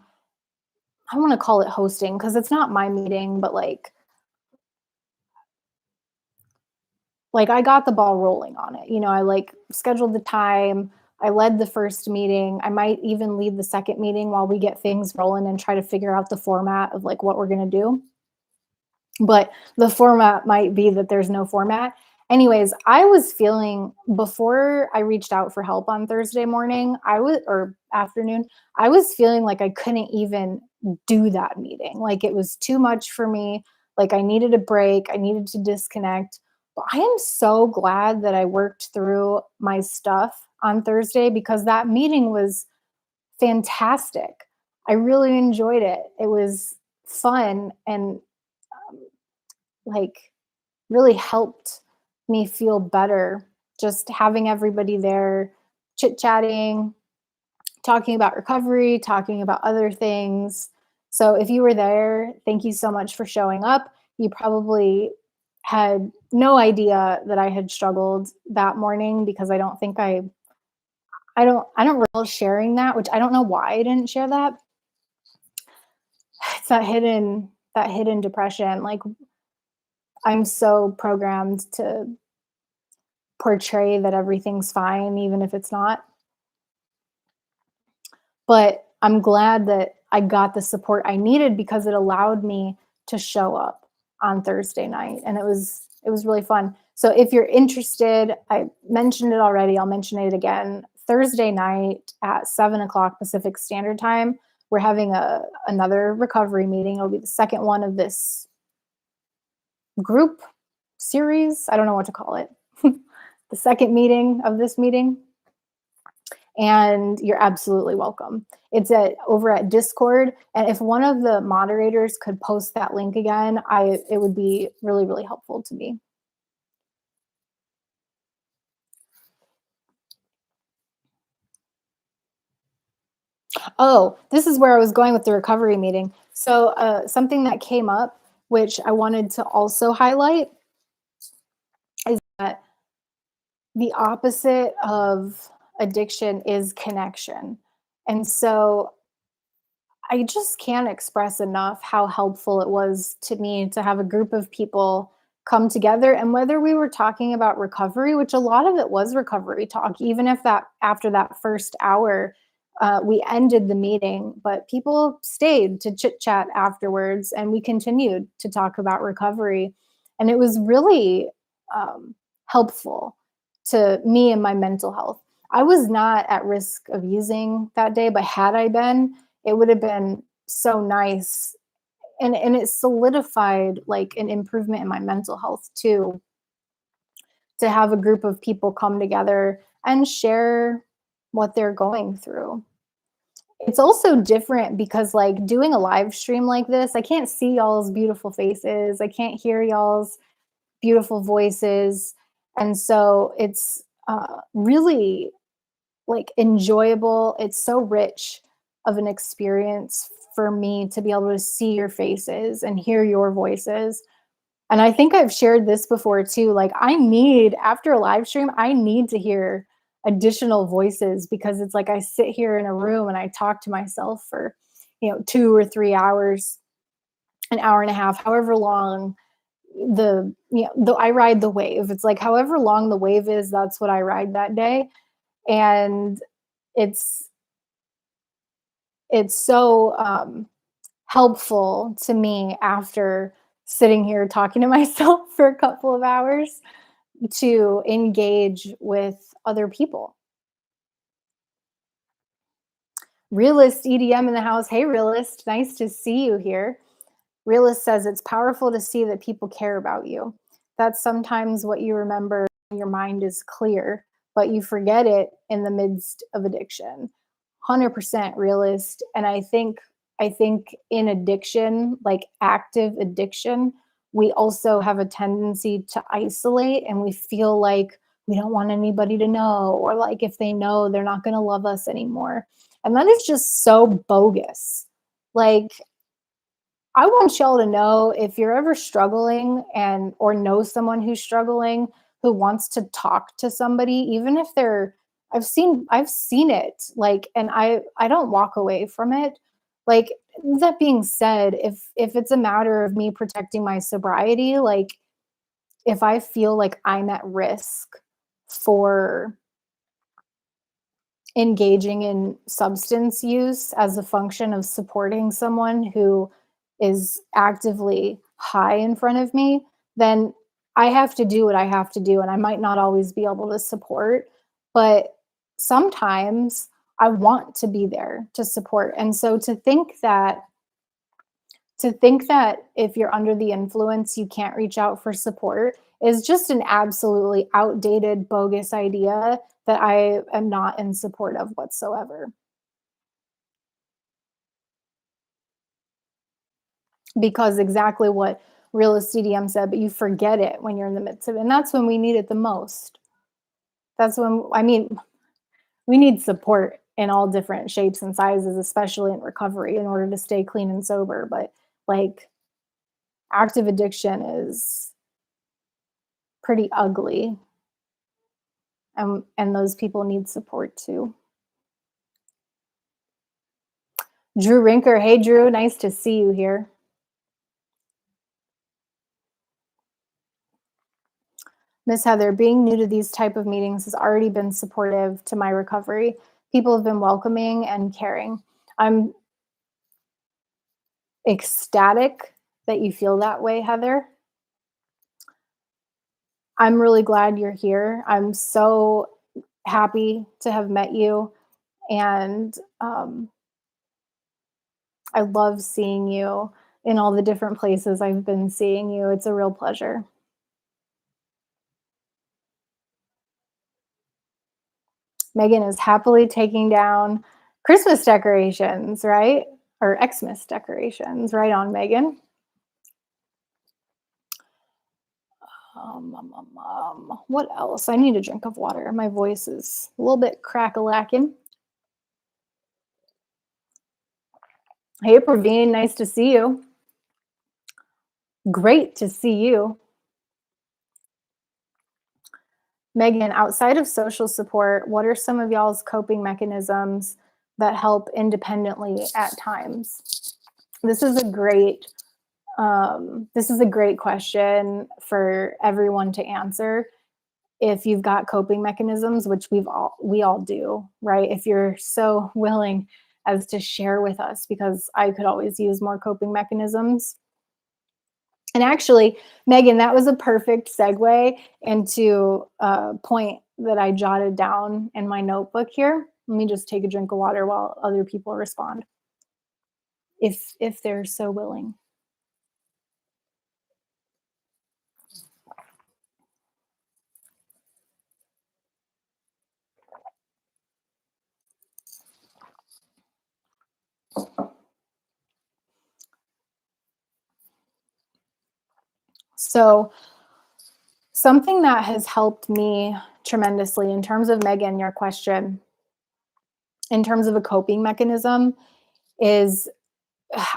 I don't want to call it hosting because it's not my meeting, but like I got the ball rolling on it. I like scheduled the time. I led the first meeting. I might even lead the second meeting while we get things rolling and try to figure out the format of like what we're going to do. But the format might be that there's no format. Anyways, I was feeling before I reached out for help on Thursday morning, or afternoon, I was feeling like I couldn't even do that meeting. Like it was too much for me. Like I needed a break, I needed to disconnect. But I am so glad that I worked through my stuff on Thursday because that meeting was fantastic. I really enjoyed it. It was fun and like really helped me feel better just having everybody there chit chatting, talking about recovery, talking about other things. So if you were there, thank you so much for showing up. You probably had no idea that I had struggled that morning because I don't recall sharing that, which I don't know why I didn't share that. It's that hidden depression. Like I'm so programmed to portray that everything's fine, even if it's not. But I'm glad that I got the support I needed because it allowed me to show up on Thursday night. And it was really fun. So if you're interested, I mentioned it already, I'll mention it again. Thursday night at 7 o'clock Pacific Standard Time, we're having another recovery meeting. It'll be the second one of this group series. I don't know what to call it. The second meeting of this meeting, and you're absolutely welcome. It's over at Discord, and if one of the moderators could post that link again, it would be really, really helpful to me. Oh, this is where I was going with the recovery meeting. So something that came up, which I wanted to also highlight, is that the opposite of addiction is connection. And so I just can't express enough how helpful it was to me to have a group of people come together. And whether we were talking about recovery, which a lot of it was recovery talk, even if that after that first hour, we ended the meeting, but people stayed to chit chat afterwards and we continued to talk about recovery. And it was really helpful to me and my mental health. I was not at risk of using that day, but had I been, it would have been so nice, and it solidified, like, an improvement in my mental health too, to have a group of people come together and share what they're going through. It's also different because, like, doing a live stream like this, I can't see y'all's beautiful faces, I can't hear y'all's beautiful voices, and so it's, really, like, enjoyable. It's so rich of an experience for me to be able to see your faces and hear your voices. And I think I've shared this before too. Like, I need, after a live stream, I need to hear additional voices because it's like I sit here in a room and I talk to myself for, 2 or 3 hours, an hour and a half, however long I ride the wave. It's like however long the wave is, that's what I ride that day. And it's it's so helpful to me after sitting here talking to myself for a couple of hours to engage with other people. Realist EDM in the house. Hey, Realist, nice to see you here. Realist says it's powerful to see that people care about you. That's sometimes what you remember when your mind is clear, but you forget it in the midst of addiction. 100% realist. And I think in addiction, like active addiction, we also have a tendency to isolate and we feel like we don't want anybody to know, or like if they know, they're not going to love us anymore. And that is just so bogus. Like, I want y'all to know, if you're ever struggling and or know someone who's struggling who wants to talk to somebody, even if they're, I've seen it, like, and I don't walk away from it. Like, that being said, if it's a matter of me protecting my sobriety, like, if I feel like I'm at risk for engaging in substance use as a function of supporting someone who is actively high in front of me, then I have to do what I have to do. And I might not always be able to support, but sometimes I want to be there to support. And so to think that if you're under the influence, you can't reach out for support is just an absolutely outdated, bogus idea that I am not in support of whatsoever. Because exactly what Realist CDM said, but you forget it when you're in the midst of it. And that's when we need it the most. That's when, I mean, we need support in all different shapes and sizes, especially in recovery, in order to stay clean and sober. But like, active addiction is pretty ugly, and those people need support too. Drew Rinker, hey Drew, nice to see you here. Miss Heather, being new to these type of meetings has already been supportive to my recovery. People have been welcoming and caring. I'm ecstatic that you feel that way, Heather. I'm really glad you're here. I'm so happy to have met you, and I love seeing you in all the different places I've been seeing you. It's a real pleasure. Megan is happily taking down Christmas decorations, right? Or Xmas decorations, right on, Megan. What else? I need a drink of water. My voice is a little bit crack-a-lacking. Hey, Praveen, nice to see you. Great to see you. Megan, outside of social support, what are some of y'all's coping mechanisms that help independently at times? This is a great question for everyone to answer. If you've got coping mechanisms, which we all do, right? If you're so willing as to share with us, because I could always use more coping mechanisms. And actually, Megan, that was a perfect segue into a point that I jotted down in my notebook here. Let me just take a drink of water while other people respond, if they're so willing. So, something that has helped me tremendously in terms of, Megan, your question, in terms of a coping mechanism, is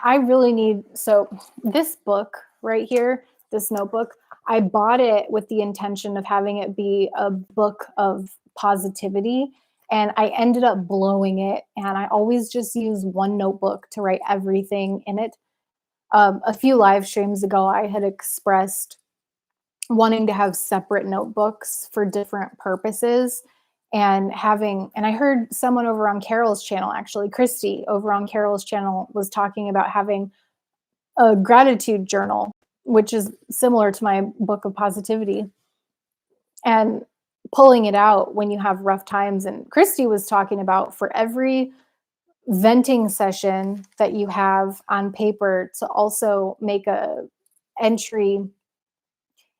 I really need, so this book right here, this notebook, I bought it with the intention of having it be a book of positivity. And I ended up blowing it. And I always just use one notebook to write everything in it. A few live streams ago, I had expressed wanting to have separate notebooks for different purposes, and I heard someone over on Carol's channel, actually Christy over on Carol's channel, was talking about having a gratitude journal, which is similar to my book of positivity, and pulling it out when you have rough times. And Christy was talking about, for every venting session that you have on paper, to also make a entry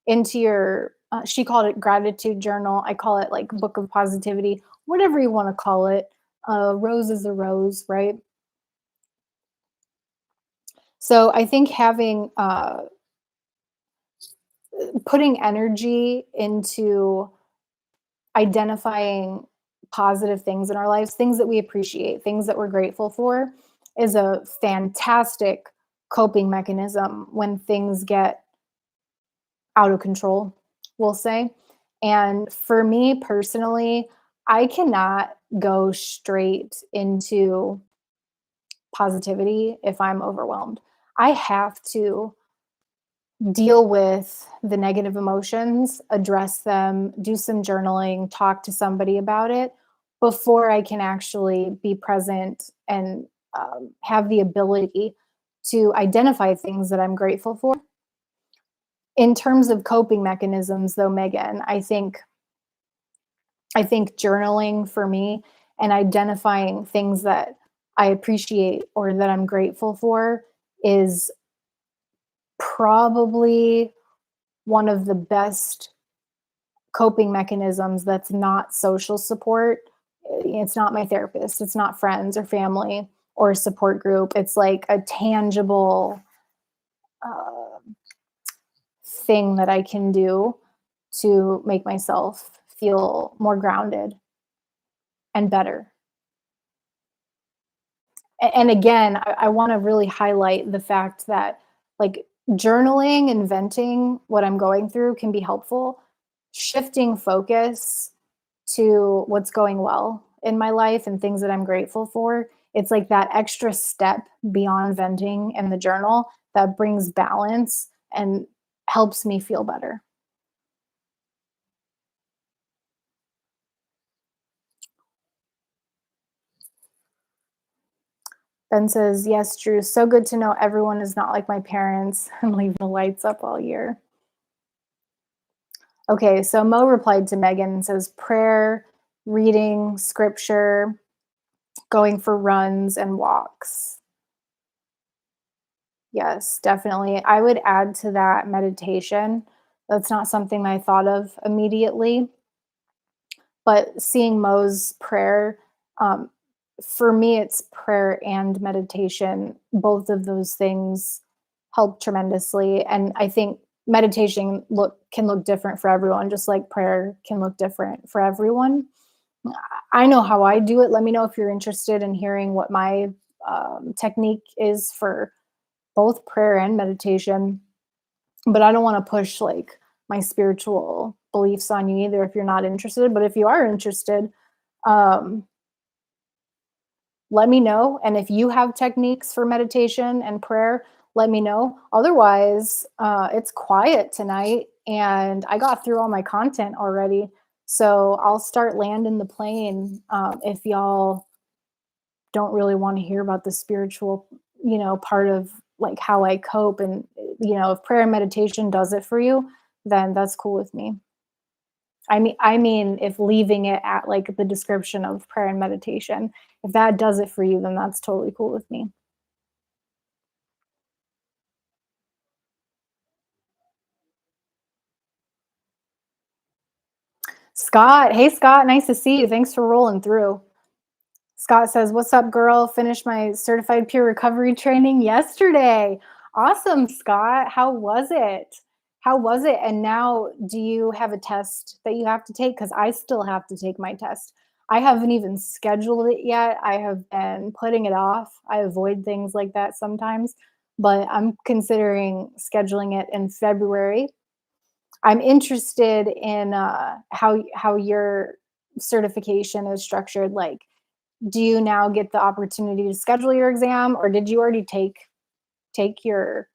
into your she called it gratitude journal. I call it like book of positivity, whatever you want to call it. Rose is a rose, right? So I think having putting energy into identifying positive things in our lives, things that we appreciate, things that we're grateful for, is a fantastic coping mechanism when things get out of control, we'll say. And for me personally, I cannot go straight into positivity if I'm overwhelmed. I have to deal with the negative emotions, address them, do some journaling, talk to somebody about it before I can actually be present and have the ability to identify things that I'm grateful for. In terms of coping mechanisms, though, Megan, I think journaling for me and identifying things that I appreciate or that I'm grateful for is probably one of the best coping mechanisms that's not social support. It's not my therapist, it's not friends or family or a support group. It's like a tangible thing that I can do to make myself feel more grounded and better. And again, I want to really highlight the fact that, like, journaling and venting what I'm going through can be helpful. Shifting focus to what's going well in my life and things that I'm grateful for, it's like that extra step beyond venting in the journal that brings balance and helps me feel better. Ben says, yes, Drew, so good to know everyone is not like my parents and leave the lights up all year. Okay, so Mo replied to Megan and says prayer, reading scripture, going for runs and walks. Yes, definitely. I would add to that meditation. That's not something I thought of immediately, but seeing Mo's prayer, um, for me, it's prayer and meditation. Both of those things help tremendously. And I think meditation can look different for everyone, just like prayer can look different for everyone. I know how I do it. Let me know if you're interested in hearing what my technique is for both prayer and meditation. But I don't want to push like my spiritual beliefs on you either if you're not interested. But if you are interested, um, let me know. And if you have techniques for meditation and prayer, let me know. Otherwise, it's quiet tonight and I got through all my content already. So I'll start landing the plane if y'all don't really want to hear about the spiritual, part of like how I cope. And, if prayer and meditation does it for you, then that's cool with me. I mean, if leaving it at like the description of prayer and meditation, if that does it for you, then that's totally cool with me. Scott, hey Scott, nice to see you. Thanks for rolling through. Scott says, "What's up, girl? Finished my certified peer recovery training yesterday. Awesome, Scott. How was it? How was it? And now, do you have a test that you have to take? Because I still have to take my test. I haven't even scheduled it yet. I have been putting it off. I avoid things like that sometimes, but I'm considering scheduling it in February. I'm interested in how your certification is structured. Like, do you now get the opportunity to schedule your exam, or did you already take your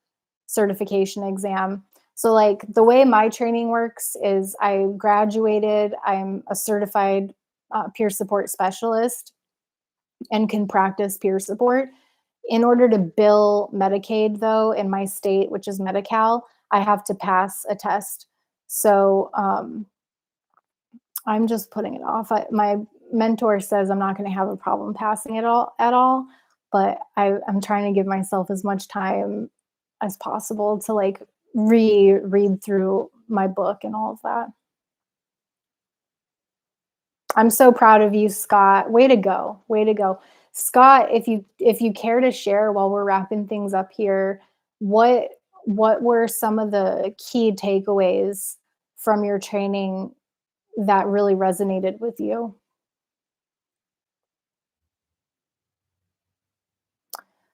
certification exam? So like the way my training works is I graduated, I'm a certified peer support specialist and can practice peer support. In order to bill Medicaid, though, in my state, which is Medi-Cal, I have to pass a test. So I'm just putting it off. My mentor says I'm not going to have a problem passing it all at all, but I'm trying to give myself as much time as possible to like read through my book and all of that. I'm so proud of you, Scott. Way to go. Way to go. Scott, if you care to share while we're wrapping things up here, what what were some of the key takeaways from your training that really resonated with you?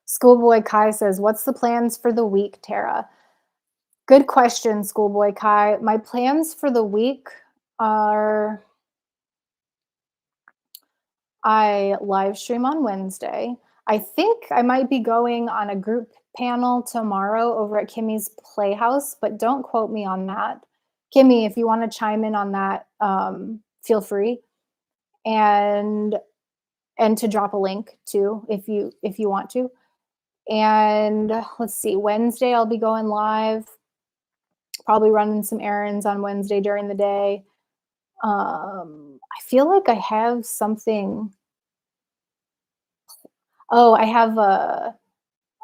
Schoolboy Kai says, "What's the plans for the week, Tara?" Good question, Schoolboy Kai. My plans for the week are I live stream on Wednesday. I think I might be going on a group panel tomorrow over at Kimmy's Playhouse, but don't quote me on that. Kimmy, if you want to chime in on that, feel free. And to drop a link too if you want to. And let's see, Wednesday I'll be going live, probably running some errands on Wednesday during the day. I feel like I have something. Oh, I have a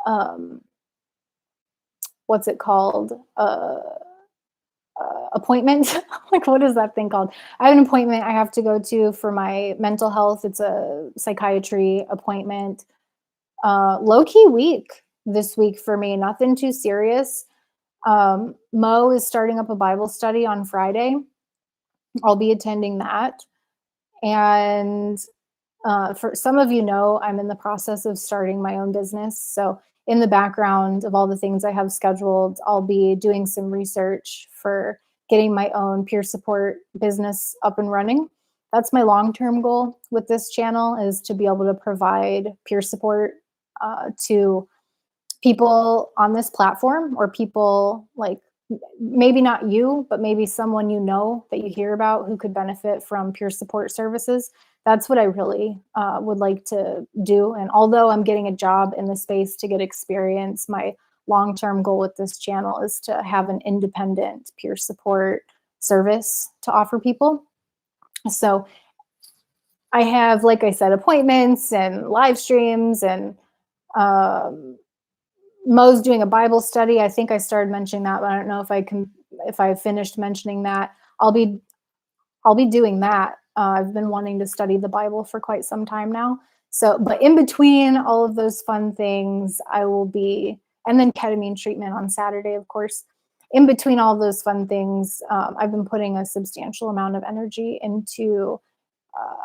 um, what's it called? Appointment. Like, what is that thing called? I have an appointment I have to go to for my mental health. It's a psychiatry appointment. Low key week this week for me. Nothing too serious. Mo is starting up a Bible study on Friday. I'll be attending that. And for some of you know, I'm in the process of starting my own business. So in the background of all the things I have scheduled, I'll be doing some research for getting my own peer support business up and running. That's my long-term goal with this channel, is to be able to provide peer support to people on this platform, or people like maybe not you, but maybe someone you know that you hear about who could benefit from peer support services. That's what I really would like to do. And although I'm getting a job in the space to get experience, my long-term goal with this channel is to have an independent peer support service to offer people. So I have, like I said, appointments and live streams, and um, Mo's doing a Bible study. I think I started mentioning that, but I don't know if I finished mentioning that. I'll be doing that. I've been wanting to study the Bible for quite some time now. So, but in between all of those fun things, I will be, and then ketamine treatment on Saturday, of course. In between all those fun things, I've been putting a substantial amount of energy into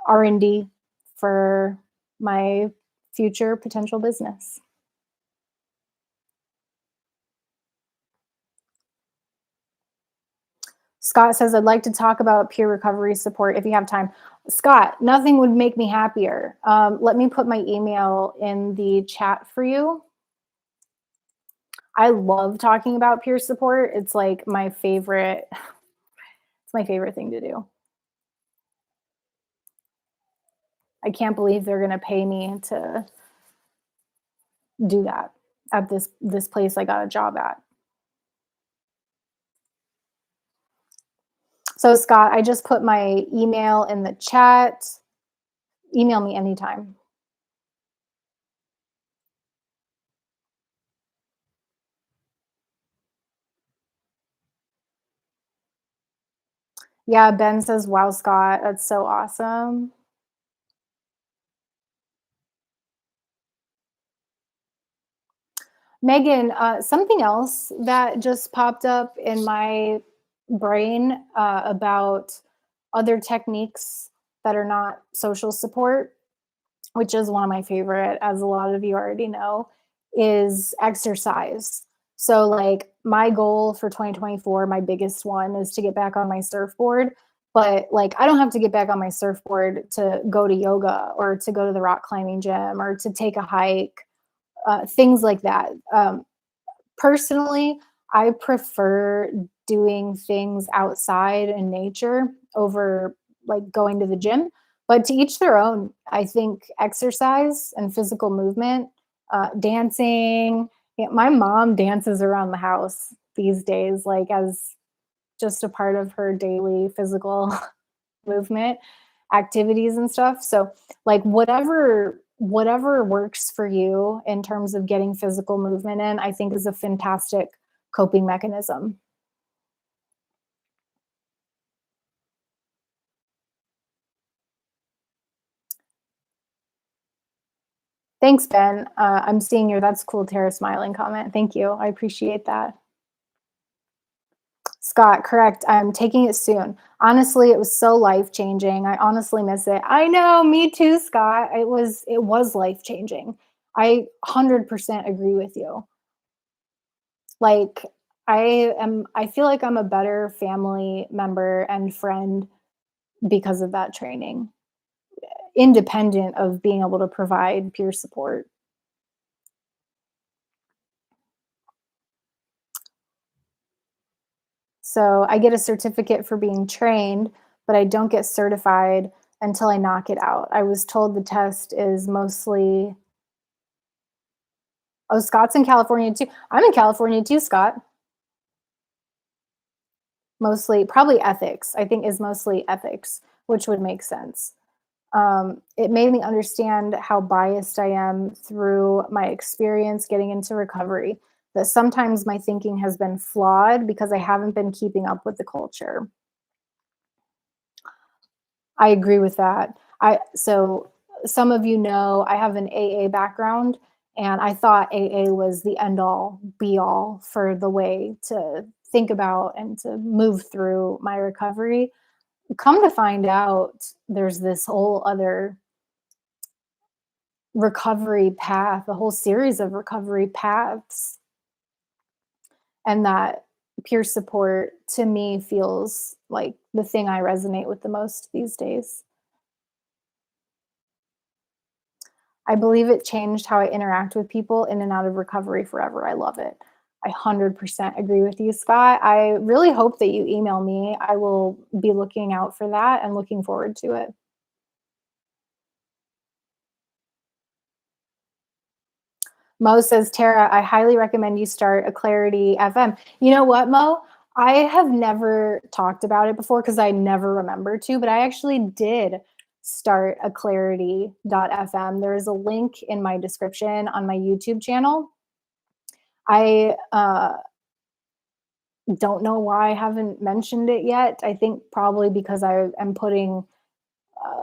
R&D for my future potential business. Scott says, I'd like to talk about peer recovery support if you have time. Scott, nothing would make me happier. Let me put my email in the chat for you. I love talking about peer support. It's like my favorite, it's my favorite thing to do. I can't believe they're going to pay me to do that at this place I got a job at. So Scott, I just put my email in the chat. Email me anytime. Yeah, Ben says, wow, Scott, that's so awesome. Megan, something else that just popped up in my brain about other techniques that are not social support, which is one of my favorite, as a lot of you already know, is exercise. So, like, my goal for 2024, my biggest one is to get back on my surfboard. But, like, I don't have to get back on my surfboard to go to yoga or to go to the rock climbing gym or to take a hike, things like that. Personally, I prefer doing things outside in nature over like going to the gym, but to each their own. I think exercise and physical movement, dancing. Yeah, my mom dances around the house these days, like as just a part of her daily physical movement activities and stuff. So like whatever works for you in terms of getting physical movement in, I think is a fantastic coping mechanism. Thanks, Ben. I'm seeing your that's cool Tara smiling comment. Thank you. I appreciate that. Scott, correct. I'm taking it soon. Honestly, it was so life changing. I honestly miss it. I know, me too, Scott. It was life changing. I 100% agree with you. Like I feel like I'm a better family member and friend because of that training, independent of being able to provide peer support. So I get a certificate for being trained, but I don't get certified until I knock it out. I was told the test is mostly, oh, Scott's in California too. I'm in California too, Scott. Mostly, probably ethics, I think is mostly ethics, which would make sense. It made me understand how biased I am through my experience getting into recovery, that sometimes my thinking has been flawed because I haven't been keeping up with the culture. I agree with that. So some of you know I have an AA background, and I thought AA was the end all be all for the way to think about and to move through my recovery. Come to find out, there's this whole other recovery path, a whole series of recovery paths, and that peer support to me feels like the thing I resonate with the most these days. I believe it changed how I interact with people in and out of recovery forever. I love it. I 100% agree with you, Scott. I really hope that you email me. I will be looking out for that and looking forward to it. Mo says, Tara, I highly recommend you start a Clarity FM. You know what, Mo? I have never talked about it before because I never remember to, but I actually did start a clarity.fm. There is a link in my description on my YouTube channel. I don't know why I haven't mentioned it yet. I think probably because I am putting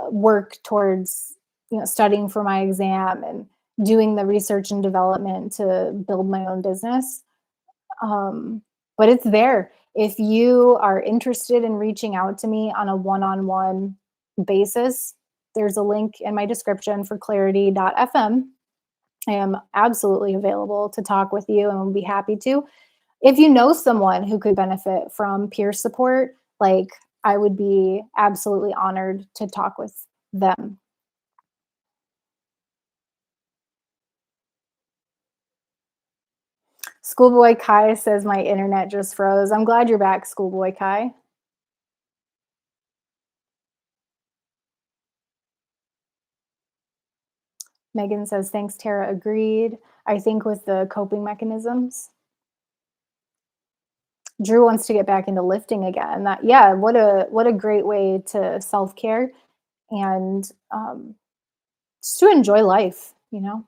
work towards, studying for my exam and doing the research and development to build my own business. But it's there. If you are interested in reaching out to me on a one-on-one basis, there's a link in my description for clarity.fm. I am absolutely available to talk with you and will be happy to. If you know someone who could benefit from peer support, like, I would be absolutely honored to talk with them. Schoolboy Kai says my internet just froze. I'm glad you're back, Schoolboy Kai. Megan says, thanks, Tara. Agreed. I think with the coping mechanisms. Drew wants to get back into lifting again. That, yeah, what a great way to self care and just to enjoy life. You know,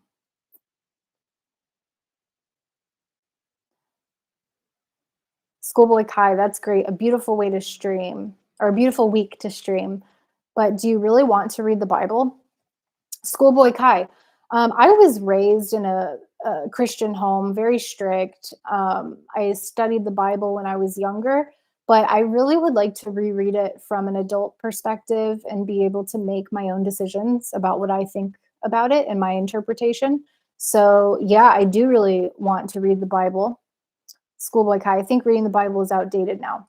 Schoolboy Kai. That's great. A beautiful way to stream or a beautiful week to stream. But do you really want to read the Bible? Schoolboy Kai. I was raised in a Christian home, very strict. I studied the Bible when I was younger, but I really would like to reread it from an adult perspective and be able to make my own decisions about what I think about it and my interpretation. So, yeah, I do really want to read the Bible. Schoolboy Kai, I think reading the Bible is outdated now.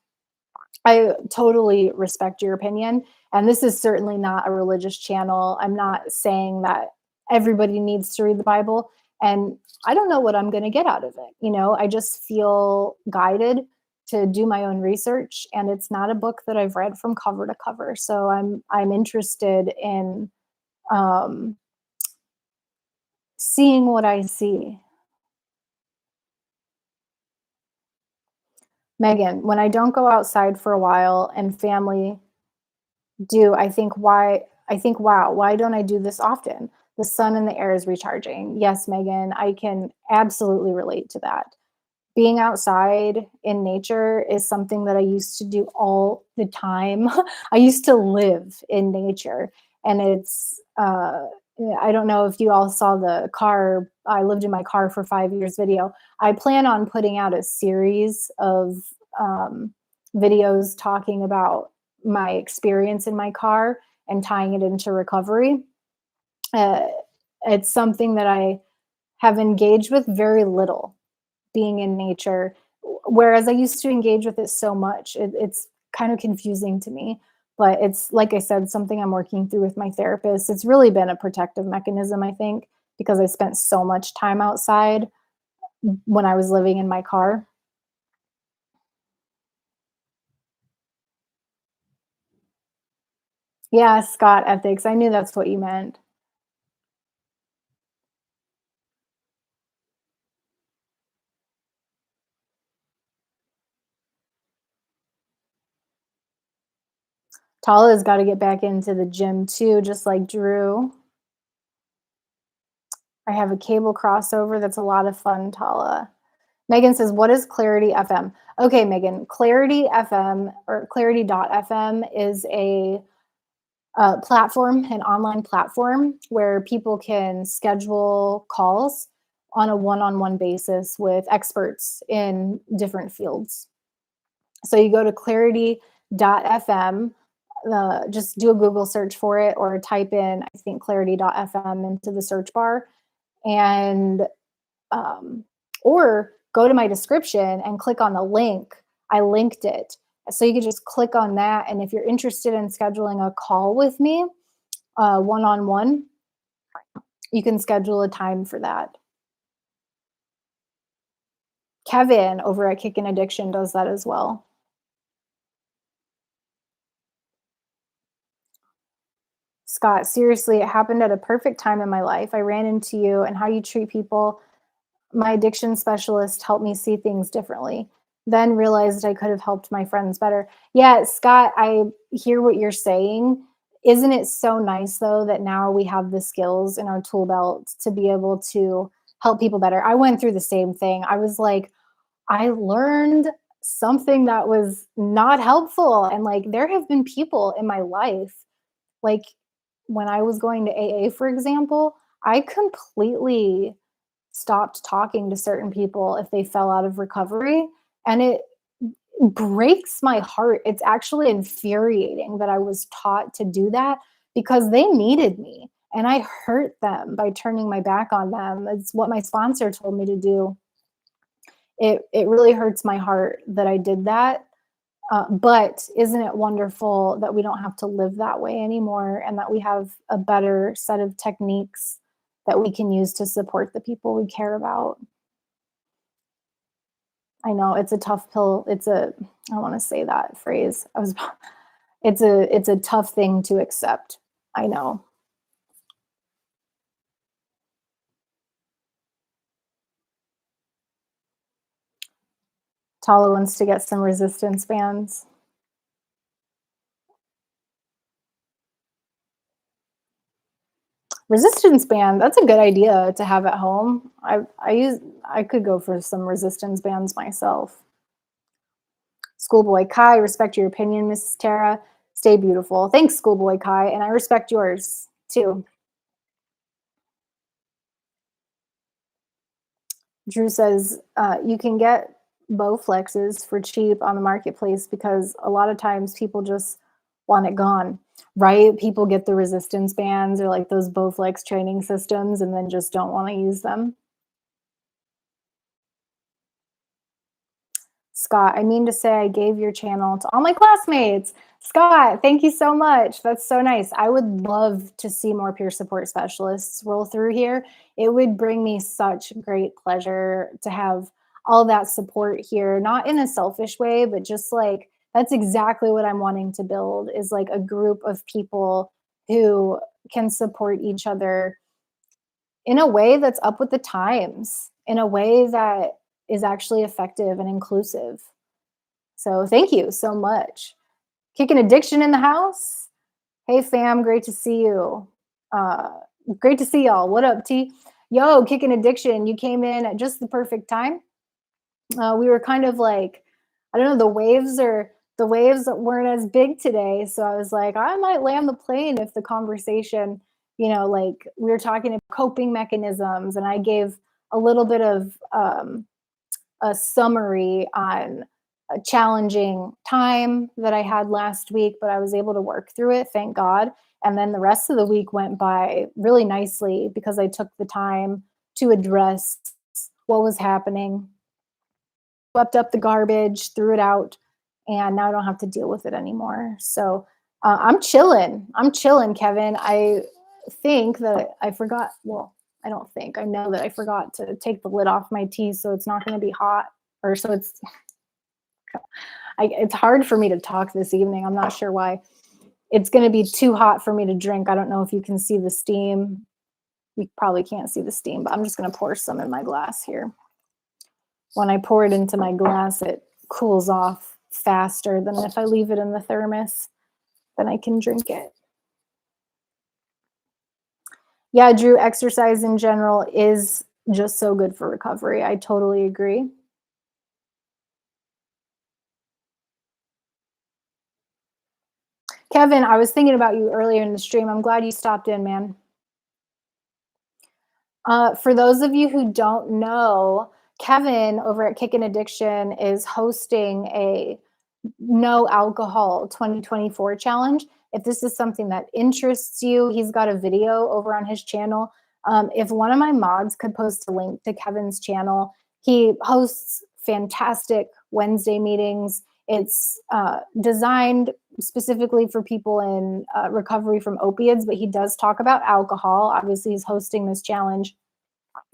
I totally respect your opinion. And this is certainly not a religious channel. I'm not saying that everybody needs to read the Bible. And I don't know what I'm going to get out of it. You know, I just feel guided to do my own research. And it's not a book that I've read from cover to cover. So I'm interested in um, seeing what I see. Megan, when I don't go outside for a while and family do, I think, wow, why don't I do this often? The sun and the air is recharging. Yes, Megan, I can absolutely relate to that. Being outside in nature is something that I used to do all the time. I used to live in nature, and I don't know if you all saw the car. I lived in my car for 5 years video. I plan on putting out a series of um, videos talking about my experience in my car and tying it into recovery. Uh, it's something that I have engaged with very little, being in nature, whereas I used to engage with it so much. It's kind of confusing to me, but it's, like I said, something I'm working through with my therapist. It's really been a protective mechanism, I think, because I spent so much time outside when I was living in my car. Yeah, Scott ethics. I knew that's what you meant. Tala has got to get back into the gym too, just like Drew. I have a cable crossover that's a lot of fun, Tala. Megan says, what is Clarity FM? Okay, Megan, Clarity FM or Clarity.fm is a platform, an online platform where people can schedule calls on a one-on-one basis with experts in different fields. So you go to clarity.fm, just do a Google search for it or type in, I think, clarity.fm into the search bar, and um, or go to my description and click on the link. I linked it. So you can just click on that. And if you're interested in scheduling a call with me, one on one, you can schedule a time for that. Kevin over at Kick and Addiction does that as well. Scott, seriously, it happened at a perfect time in my life. I ran into you and how you treat people. My addiction specialist helped me see things differently, then realized I could have helped my friends better. Yeah, Scott, I hear what you're saying. Isn't it so nice though that now we have the skills in our tool belt to be able to help people better? I went through the same thing. I was like, I learned something that was not helpful. And like, there have been people in my life, like when I was going to AA, for example, I completely stopped talking to certain people if they fell out of recovery. And it breaks my heart. It's actually infuriating that I was taught to do that because they needed me and I hurt them by turning my back on them. It's what my sponsor told me to do. It really hurts my heart that I did that. But isn't it wonderful that we don't have to live that way anymore and that we have a better set of techniques that we can use to support the people we care about? I know it's a tough pill. I don't want to say that phrase. It's a tough thing to accept. I know. Tala wants to get some resistance bands. Resistance band, that's a good idea to have at home. I could go for some resistance bands myself. Schoolboy Kai, respect your opinion, Mrs. Tara. Stay beautiful. Thanks, Schoolboy Kai, and I respect yours too. Drew says you can get Bowflexes for cheap on the marketplace because a lot of times people just want it gone, right? People get the resistance bands or like those Bowflex training systems and then just don't want to use them. Scott, I mean to say I gave your channel to all my classmates. Scott, thank you so much. That's so nice. I would love to see more peer support specialists roll through here. It would bring me such great pleasure to have all that support here, not in a selfish way, but just like that's exactly what I'm wanting to build is like a group of people who can support each other in a way that's up with the times, in a way that is actually effective and inclusive. So thank you so much. Kicking addiction in the house. Hey fam, great to see you. Uh, Great to see y'all. What up, T? Yo, kicking addiction. You came in at just the perfect time. We were kind of like, I don't know, the waves that weren't as big today. So I was like, I might land the plane if the conversation, like we were talking about coping mechanisms, and I gave a little bit of a summary on a challenging time that I had last week, but I was able to work through it, thank God. And then the rest of the week went by really nicely because I took the time to address what was happening, swept up the garbage, threw it out, and now I don't have to deal with it anymore. So I'm chilling. I'm chilling, Kevin. I think that I forgot. Well, I don't think. I know that I forgot to take the lid off my tea, so it's not going to be hot, or so it's. It's hard for me to talk this evening. I'm not sure why. It's going to be too hot for me to drink. I don't know if you can see the steam. You probably can't see the steam, but I'm just going to pour some in my glass here. When I pour it into my glass, it cools off faster than if I leave it in the thermos. Then I can drink it. Yeah, Drew, exercise in general is just so good for recovery. I totally agree. Kevin, I was thinking about you earlier in the stream. I'm glad you stopped in, man. For those of you who don't know, Kevin over at Kickin' Addiction is hosting a no alcohol 2024 challenge. If this is something that interests you, he's got a video over on his channel. If one of my mods could post a link to Kevin's channel, he hosts fantastic Wednesday meetings. It's designed specifically for people in recovery from opiates, but he does talk about alcohol. Obviously, he's hosting this challenge.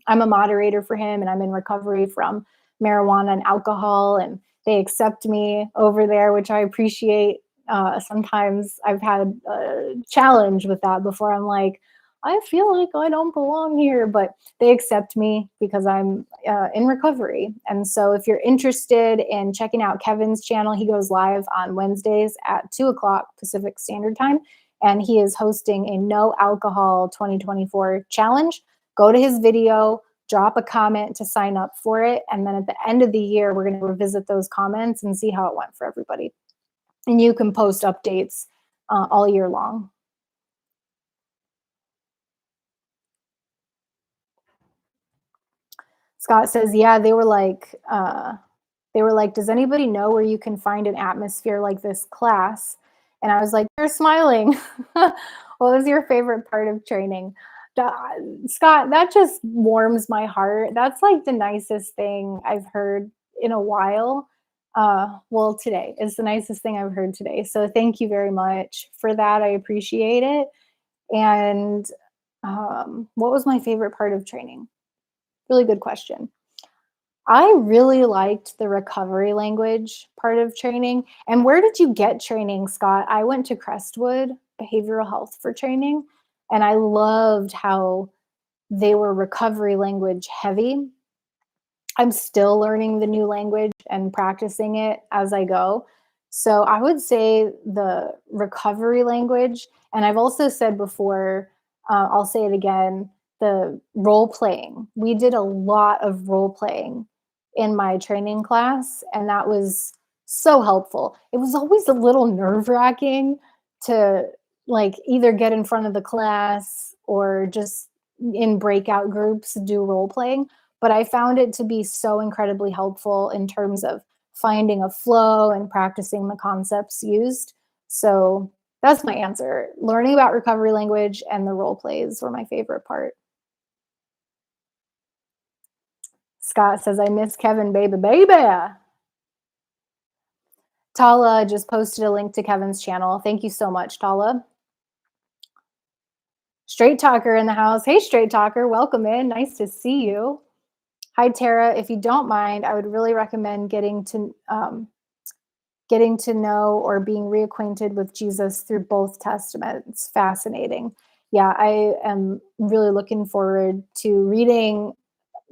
I'm a moderator for him, and I'm in recovery from marijuana and alcohol, and they accept me over there, which I appreciate. Sometimes I've had a challenge with that before. I'm like, I feel like I don't belong here, but they accept me because I'm in recovery. And so if you're interested in checking out Kevin's channel, he goes live on Wednesdays at 2 o'clock Pacific Standard Time, and he is hosting a no alcohol 2024 challenge. Go to his video, drop a comment to sign up for it. And then at the end of the year, we're going to revisit those comments and see how it went for everybody. And you can post updates all year long. Scott says, yeah, they were like, does anybody know where you can find an atmosphere like this class? And I was like, you're smiling. What was your favorite part of training? Scott, that just warms my heart. That's like the nicest thing I've heard in a while. Well, today is the nicest thing I've heard today. So thank you very much for that. I appreciate it. And what was my favorite part of training? Really good question. I really liked the recovery language part of training. And where did you get training, Scott? I went to Crestwood Behavioral Health for training, and I loved how they were recovery language heavy. I'm still learning the new language and practicing it as I go. So I would say the recovery language, and I've also said before, I'll say it again, the role playing. We did a lot of role playing in my training class, and that was so helpful. It was always a little nerve wracking to like either get in front of the class or just in breakout groups do role playing, but I found it to be so incredibly helpful in terms of finding a flow and practicing the concepts used. So that's my answer. Learning about recovery language and the role plays were my favorite part. Scott says, I miss Kevin, baby, baby. Tala just posted a link to Kevin's channel. Thank you so much, Tala. Straight Talker in the house. Hey, Straight Talker, welcome in. Nice to see you. Hi, Tara. If you don't mind, I would really recommend getting to know or being reacquainted with Jesus through both testaments. Fascinating. Yeah, I am really looking forward to reading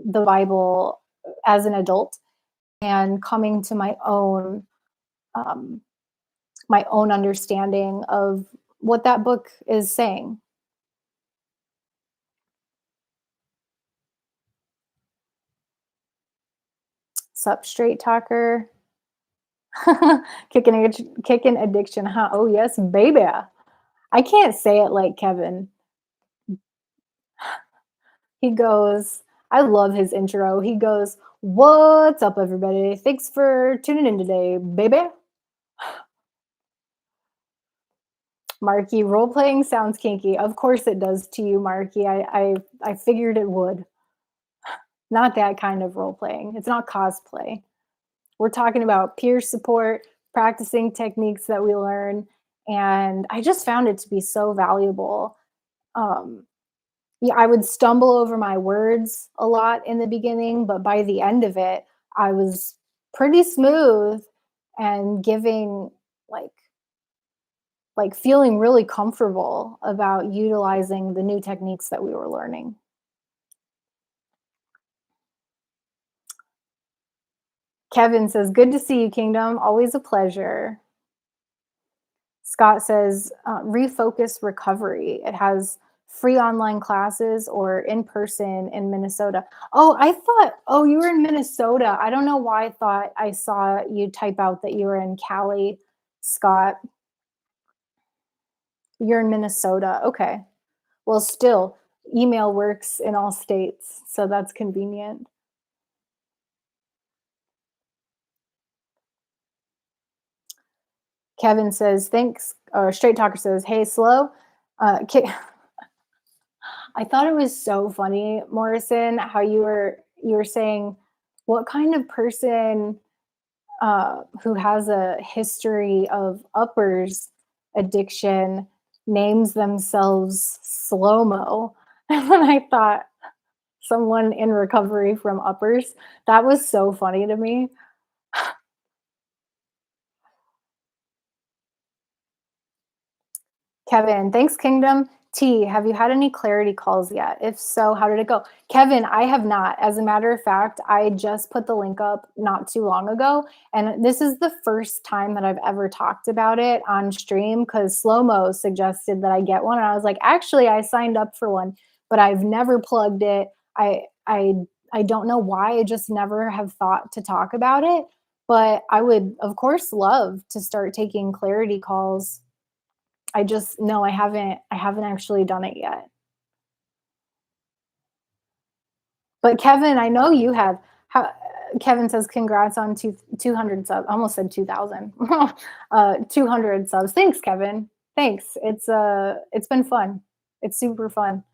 the Bible as an adult and coming to um, my own understanding of what that book is saying. Sup, Straight Talker. Kicking addiction, huh? Oh yes, baby. I can't say it like Kevin. He goes, I love his intro. He goes, "What's up, everybody? Thanks for tuning in today, baby." Marky, role playing sounds kinky. Of course it does to you, Marky. I figured it would. Not that kind of role playing. It's not cosplay. We're talking about peer support, practicing techniques that we learn, and I just found it to be so valuable. Um, yeah, I would stumble over my words a lot in the beginning, but by the end of it, I was pretty smooth and giving like feeling really comfortable about utilizing the new techniques that we were learning. Kevin says, "Good to see you, Kingdom. Always a pleasure." Scott says, refocus recovery. It has free online classes or in person in Minnesota. Oh, oh, you were in Minnesota. I don't know why I thought I saw you type out that you were in Cali, Scott. You're in Minnesota. Okay. Well, still, email works in all states. So that's convenient. Kevin says, thanks. Or Straight Talker says, hey, slow. Ki- I thought it was so funny, Morrison, how you were saying what kind of person who has a history of uppers addiction names themselves slow mo. And then I thought someone in recovery from uppers. That was so funny to me. Kevin, thanks, Kingdom. T, have you had any clarity calls yet? If so, how did it go? Kevin, I have not. As a matter of fact, I just put the link up not too long ago. And this is the first time that I've ever talked about it on stream because Slow Mo suggested that I get one. And I was like, actually, I signed up for one, but I've never plugged it. I don't know why. I just never have thought to talk about it. But I would, of course, love to start taking clarity calls. I just no, I haven't actually done it yet. But Kevin, I know you have. How, Kevin says congrats on 200 subs. I almost said 2000. 200 subs. Thanks, Kevin. Thanks. It's been fun. It's super fun.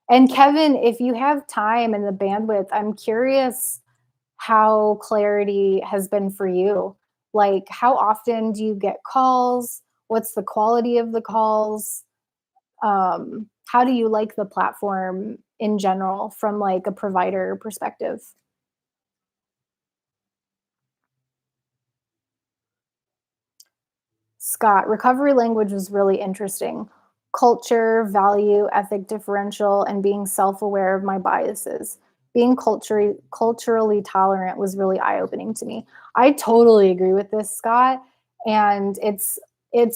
And Kevin, if you have time and the bandwidth, I'm curious how clarity has been for you. Like, how often do you get calls? What's the quality of the calls? How do you like the platform in general from like a provider perspective? Scott, recovery language was really interesting. Culture, value, ethic differential, and being self aware of my biases. Being culturally tolerant was really eye opening to me. I totally agree with this, Scott. And it's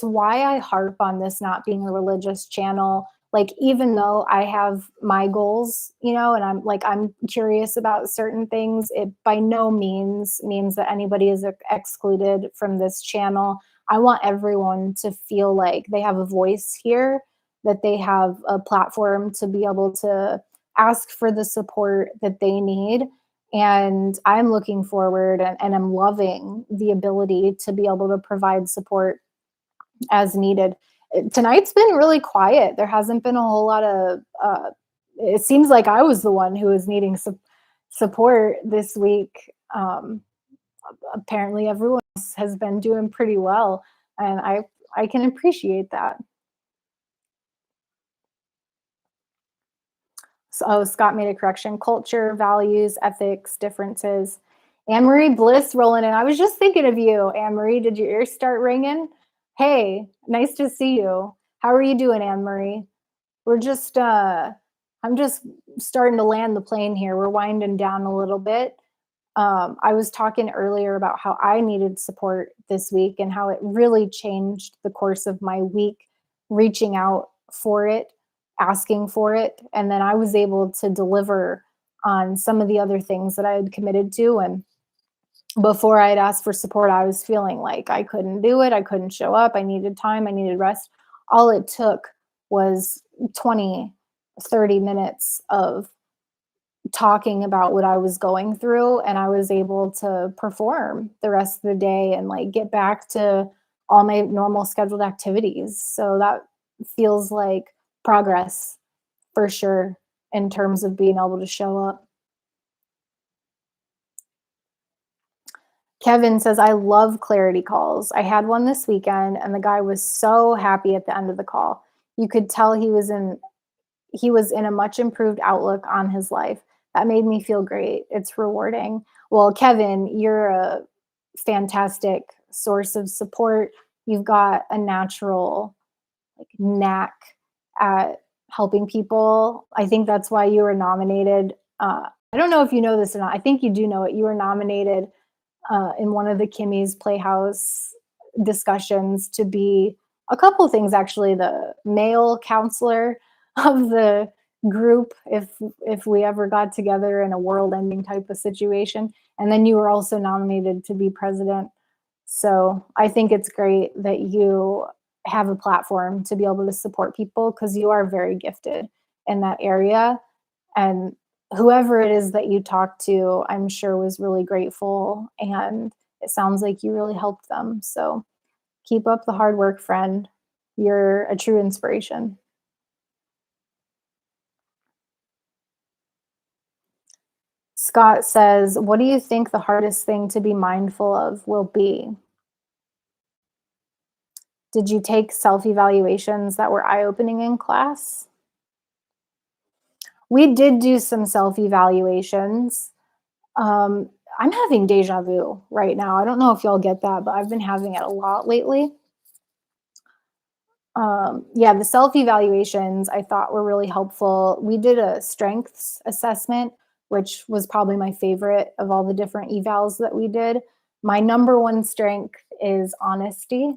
why I harp on this not being a religious channel. Like, even though I have my goals, and I'm curious about certain things, it by no means that anybody is excluded from this channel. I want everyone to feel like they have a voice here, that they have a platform to be able to ask for the support that they need. And I'm looking forward and I'm loving the ability to be able to provide support as needed. Tonight's been really quiet. There hasn't been a whole lot of, it seems like I was the one who was needing support this week. Apparently everyone else has been doing pretty well, and I can appreciate that. So, oh, Scott made a correction. Culture, values, ethics, differences. Anne Marie Bliss rolling in. I was just thinking of you, Anne Marie. Did your ears start ringing? Hey, nice to see you. How are you doing, Anne Marie? We're just I'm just starting to land the plane here. We're winding down a little bit. I was talking earlier about how I needed support this week and how it really changed the course of my week, reaching out for it, asking for it. And then I was able to deliver on some of the other things that I had committed to. And before I had asked for support, I was feeling like I couldn't do it. I couldn't show up. I needed time. I needed rest. All it took was 20, 30 minutes of talking about what I was going through, and I was able to perform the rest of the day and like get back to all my normal scheduled activities. So that feels like progress for sure in terms of being able to show up. Kevin says, I love clarity calls. I had one this weekend and the guy was so happy at the end of the call. You could tell he was in a much improved outlook on his life. That made me feel great. It's rewarding. Well, Kevin, you're a fantastic source of support. You've got a natural like knack at helping people. I think that's why you were nominated. I don't know if you know this or not. I think you do know it. You were nominated in one of the Kimmy's Playhouse discussions to be a couple things actually, the male counselor of the group if we ever got together in a world ending type of situation, and then you were also nominated to be president. So I think it's great that you have a platform to be able to support people because you are very gifted in that area. And whoever it is that you talked to, I'm sure was really grateful. And it sounds like you really helped them. So keep up the hard work, friend. You're a true inspiration. Scott says, what do you think the hardest thing to be mindful of will be? Did you take self evaluations that were eye opening in class? We did do some self evaluations. Um, I'm having deja vu right now. I don't know if y'all get that, but I've been having it a lot lately. Yeah, the self evaluations I thought were really helpful. We did a strengths assessment, which was probably my favorite of all the different evals that we did. My number one strength is honesty.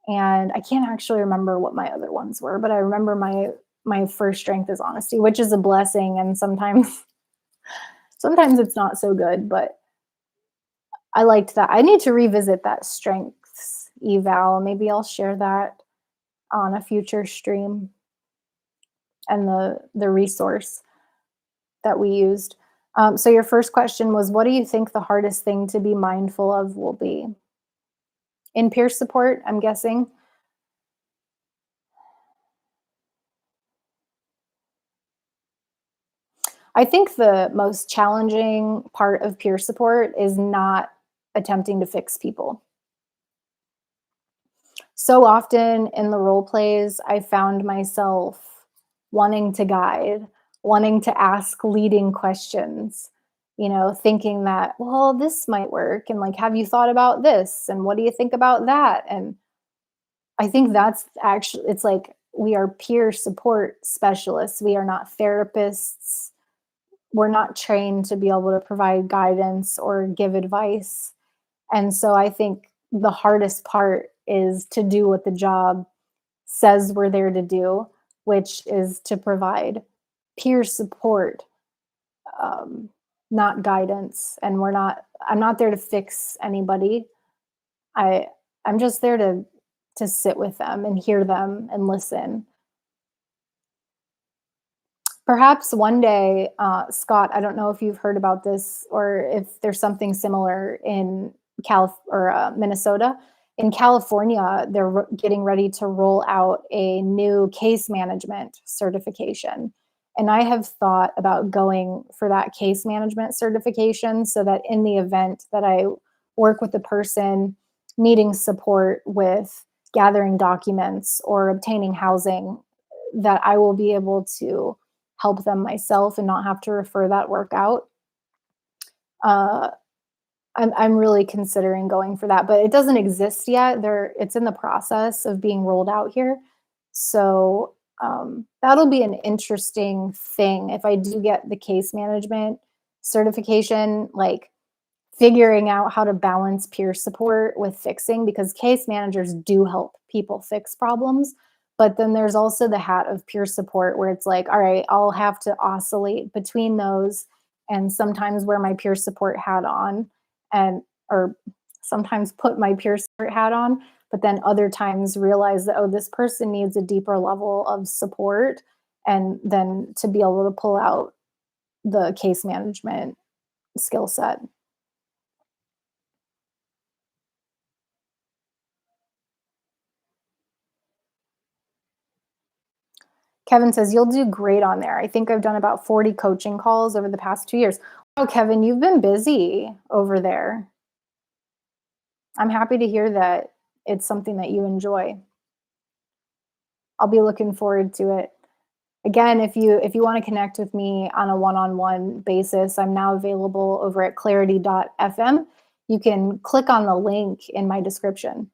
And I can't actually remember what my other ones were, but I remember my first strength is honesty, which is a blessing. And sometimes it's not so good, but I liked that. I need to revisit that strengths eval. Maybe I'll share that on a future stream and the resource that we used. So your first question was, what do you think the hardest thing to be mindful of will be? In peer support, I'm guessing. I think the most challenging part of peer support is not attempting to fix people. So often in the role plays, I found myself wanting to guide, wanting to ask leading questions, thinking that, well, this might work. And like, have you thought about this? And what do you think about that? And I think that's actually, it's like we are peer support specialists. We are not therapists. We're not trained to be able to provide guidance or give advice. And so I think the hardest part is to do what the job says we're there to do, which is to provide peer support, um, not guidance. And I'm not there to fix anybody. I, I'm just there to sit with them and hear them and listen. Perhaps one day, Scott, I don't know if you've heard about this or if there's something similar in Minnesota. In California, they're getting ready to roll out a new case management certification. And I have thought about going for that case management certification so that in the event that I work with a person needing support with gathering documents or obtaining housing, that I will be able to help them myself and not have to refer that work out. Uh, I'm really considering going for that, but it doesn't exist yet. It's in the process of being rolled out here. So that'll be an interesting thing if I do get the case management certification, like figuring out how to balance peer support with fixing, because case managers do help people fix problems. But then there's also the hat of peer support where it's like, all right, I'll have to oscillate between those and sometimes wear my peer support hat on and or sometimes put my peer support hat on, but then other times realize that, oh, this person needs a deeper level of support, and then to be able to pull out the case management skill set. Kevin says, you'll do great on there. I think I've done about 40 coaching calls over the past 2 years. Oh, Kevin, you've been busy over there. I'm happy to hear that it's something that you enjoy. I'll be looking forward to it. Again, if you want to connect with me on a one-on-one basis, I'm now available over at clarity.fm. You can click on the link in my description.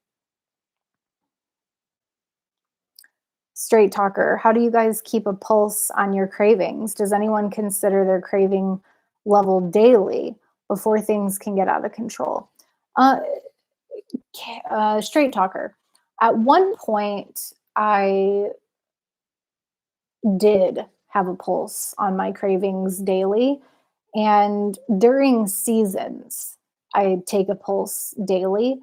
Straight talker, how do you guys keep a pulse on your cravings? Does anyone consider their craving level daily before things can get out of control? Uh, Straight talker. At one point, I did have a pulse on my cravings daily. And during seasons, I take a pulse daily.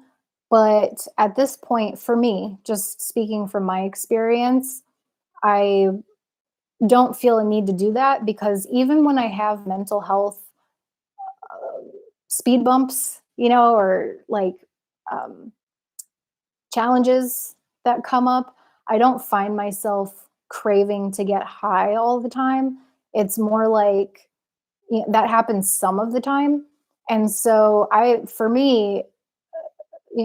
But at this point, for me, just speaking from my experience, I don't feel a need to do that because even when I have mental health uh, speed bumps, or like um, challenges that come up, I don't find myself craving to get high all the time. It's more like that happens some of the time. And so for me,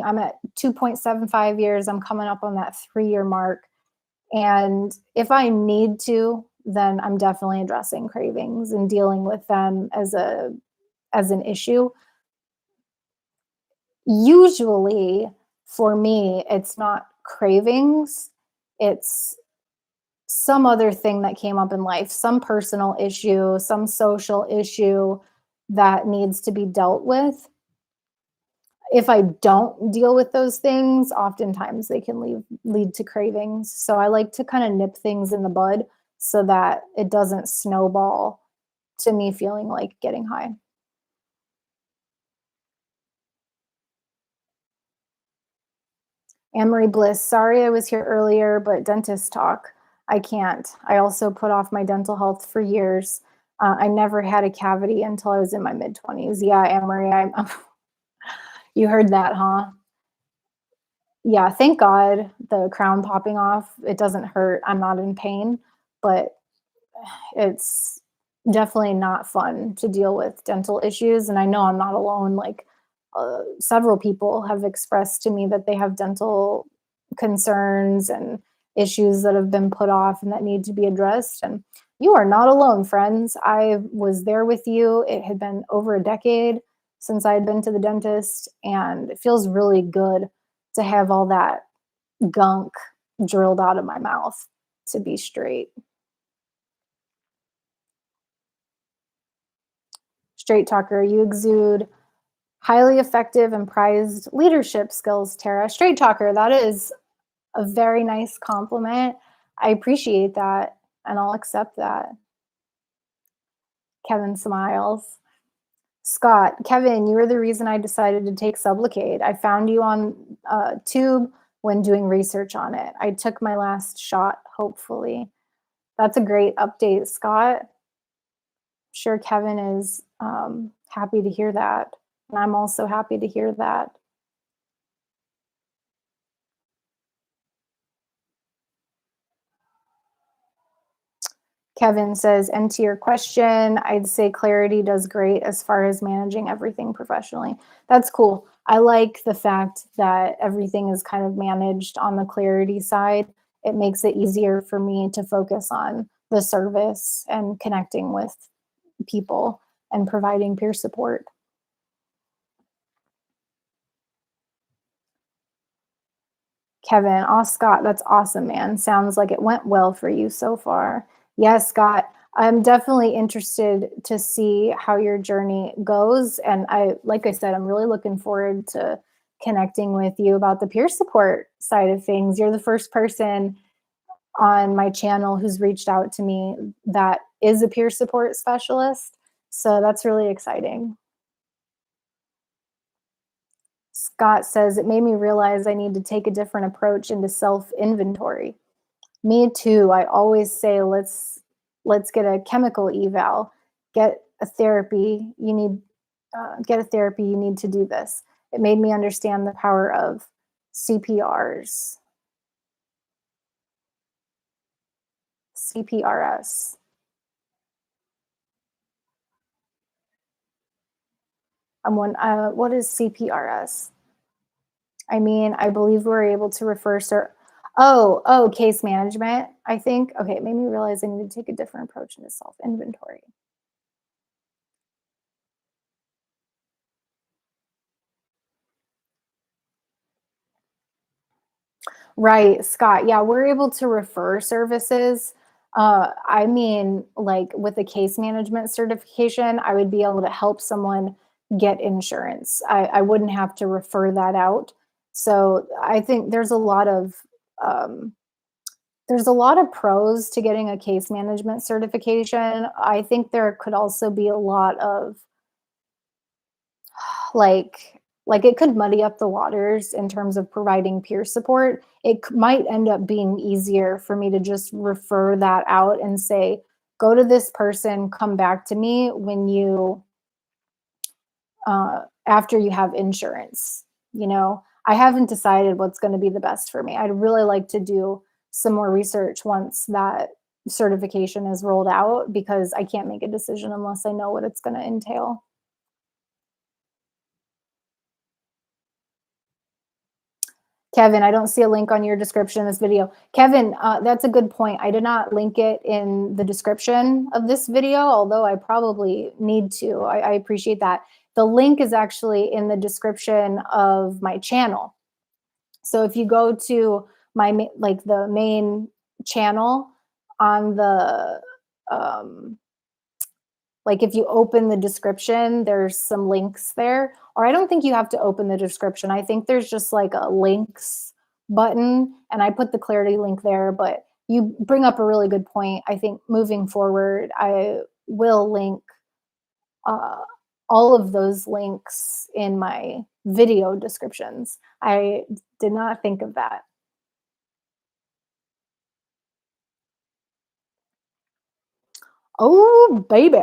I'm at 2.75 years. I'm coming up on that 3-year mark. And if I need to, then I'm definitely addressing cravings and dealing with them as an issue. Usually for me, it's not cravings, it's some other thing that came up in life, some personal issue, some social issue that needs to be dealt with. If I don't deal with those things, oftentimes they can lead to cravings. So I like to kind of nip things in the bud so that it doesn't snowball to me feeling like getting high. Anne-Marie Bliss, sorry I was here earlier, but dentist talk. I can't. I also put off my dental health for years. I never had a cavity until I was in my mid 20s. Yeah, Anne-Marie, you heard that, huh? Yeah, thank God the crown popping off, it doesn't hurt. I'm not in pain, but it's definitely not fun to deal with dental issues, and I know I'm not alone. Like, several people have expressed to me that they have dental concerns and issues that have been put off and that need to be addressed. And you are not alone, friends. I was there with you. It had been over a decade since I had been to the dentist, and it feels really good to have all that gunk drilled out of my mouth to be straight. Straight talker, you exude highly effective and prized leadership skills, Tara. Straight talker, that is a very nice compliment. I appreciate that, and I'll accept that. Kevin smiles. Scott, Kevin, you were the reason I decided to take Sublocade. I found you on Tube when doing research on it. I took my last shot, hopefully. That's a great update, Scott. Sure Kevin is happy to hear that. And I'm also happy to hear that. Kevin says, and to your question, I'd say Clarity does great as far as managing everything professionally. That's cool. I like the fact that everything is kind of managed on the Clarity side. It makes it easier for me to focus on the service and connecting with people and providing peer support. Kevin, oh, Scott, that's awesome, man. Sounds like it went well for you so far. Yes, Scott, I'm definitely interested to see how your journey goes. And like I said, I'm really looking forward to connecting with you about the peer support side of things. You're the first person on my channel who's reached out to me that is a peer support specialist. So that's really exciting. Scott says, it made me realize I need to take a different approach into self inventory. Me too. I always say let's get a chemical eval, get a therapy. You need get a therapy. You need to do this. It made me understand the power of CPRs, CPRS. What is CPRS? I mean, I believe we're able to refer. Case management. I think. Okay, it made me realize I need to take a different approach into self inventory. Right, Scott. Yeah, we're able to refer services. I mean, like with a case management certification, I would be able to help someone get insurance. I wouldn't have to refer that out. So I think um, there's a lot of pros to getting a case management certification. I think there could also be a lot of like it could muddy up the waters in terms of providing peer support. Might end up being easier for me to just refer that out and say, go to this person, come back to me when you after you have insurance. You know, I haven't decided what's going to be the best for me. I'd really like to do some more research once that certification is rolled out, because I can't make a decision unless I know what it's going to entail. Kevin, I don't see a link on your description of this video. Kevin, that's a good point. I did not link it in the description of this video, although I probably need to. I appreciate that. The link is actually in the description of my channel. So if you go to the main channel on the like if you open the description, there's some links there. Or I don't think you have to open the description. I think there's just like a links button, and I put the Clarity link there. But you bring up a really good point. I think moving forward, I will link uh, all of those links in my video descriptions. I did not think of that. Oh, baby.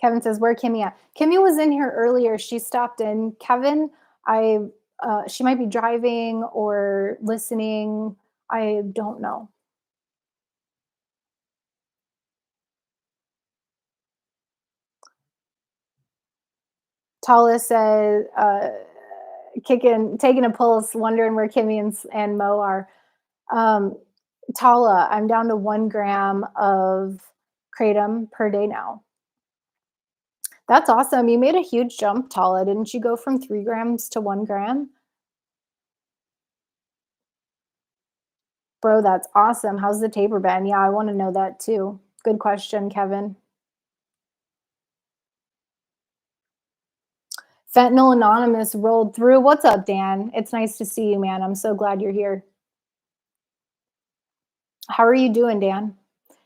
Kevin says, where Kimmy at? Kimmy was in here earlier. She stopped in. Kevin, she might be driving or listening. I don't know. Tala said, taking a pulse, wondering where Kimmy and Mo are. Um, Tala, I'm down to 1 gram of kratom per day now. That's awesome. You made a huge jump, Tala. Didn't you go from 3 grams to 1 gram? Bro, that's awesome. How's the taper been? Yeah, I want to know that too. Good question, Kevin. Fentanyl Anonymous rolled through. What's up, Dan? It's nice to see you, man. I'm so glad you're here. How are you doing, Dan?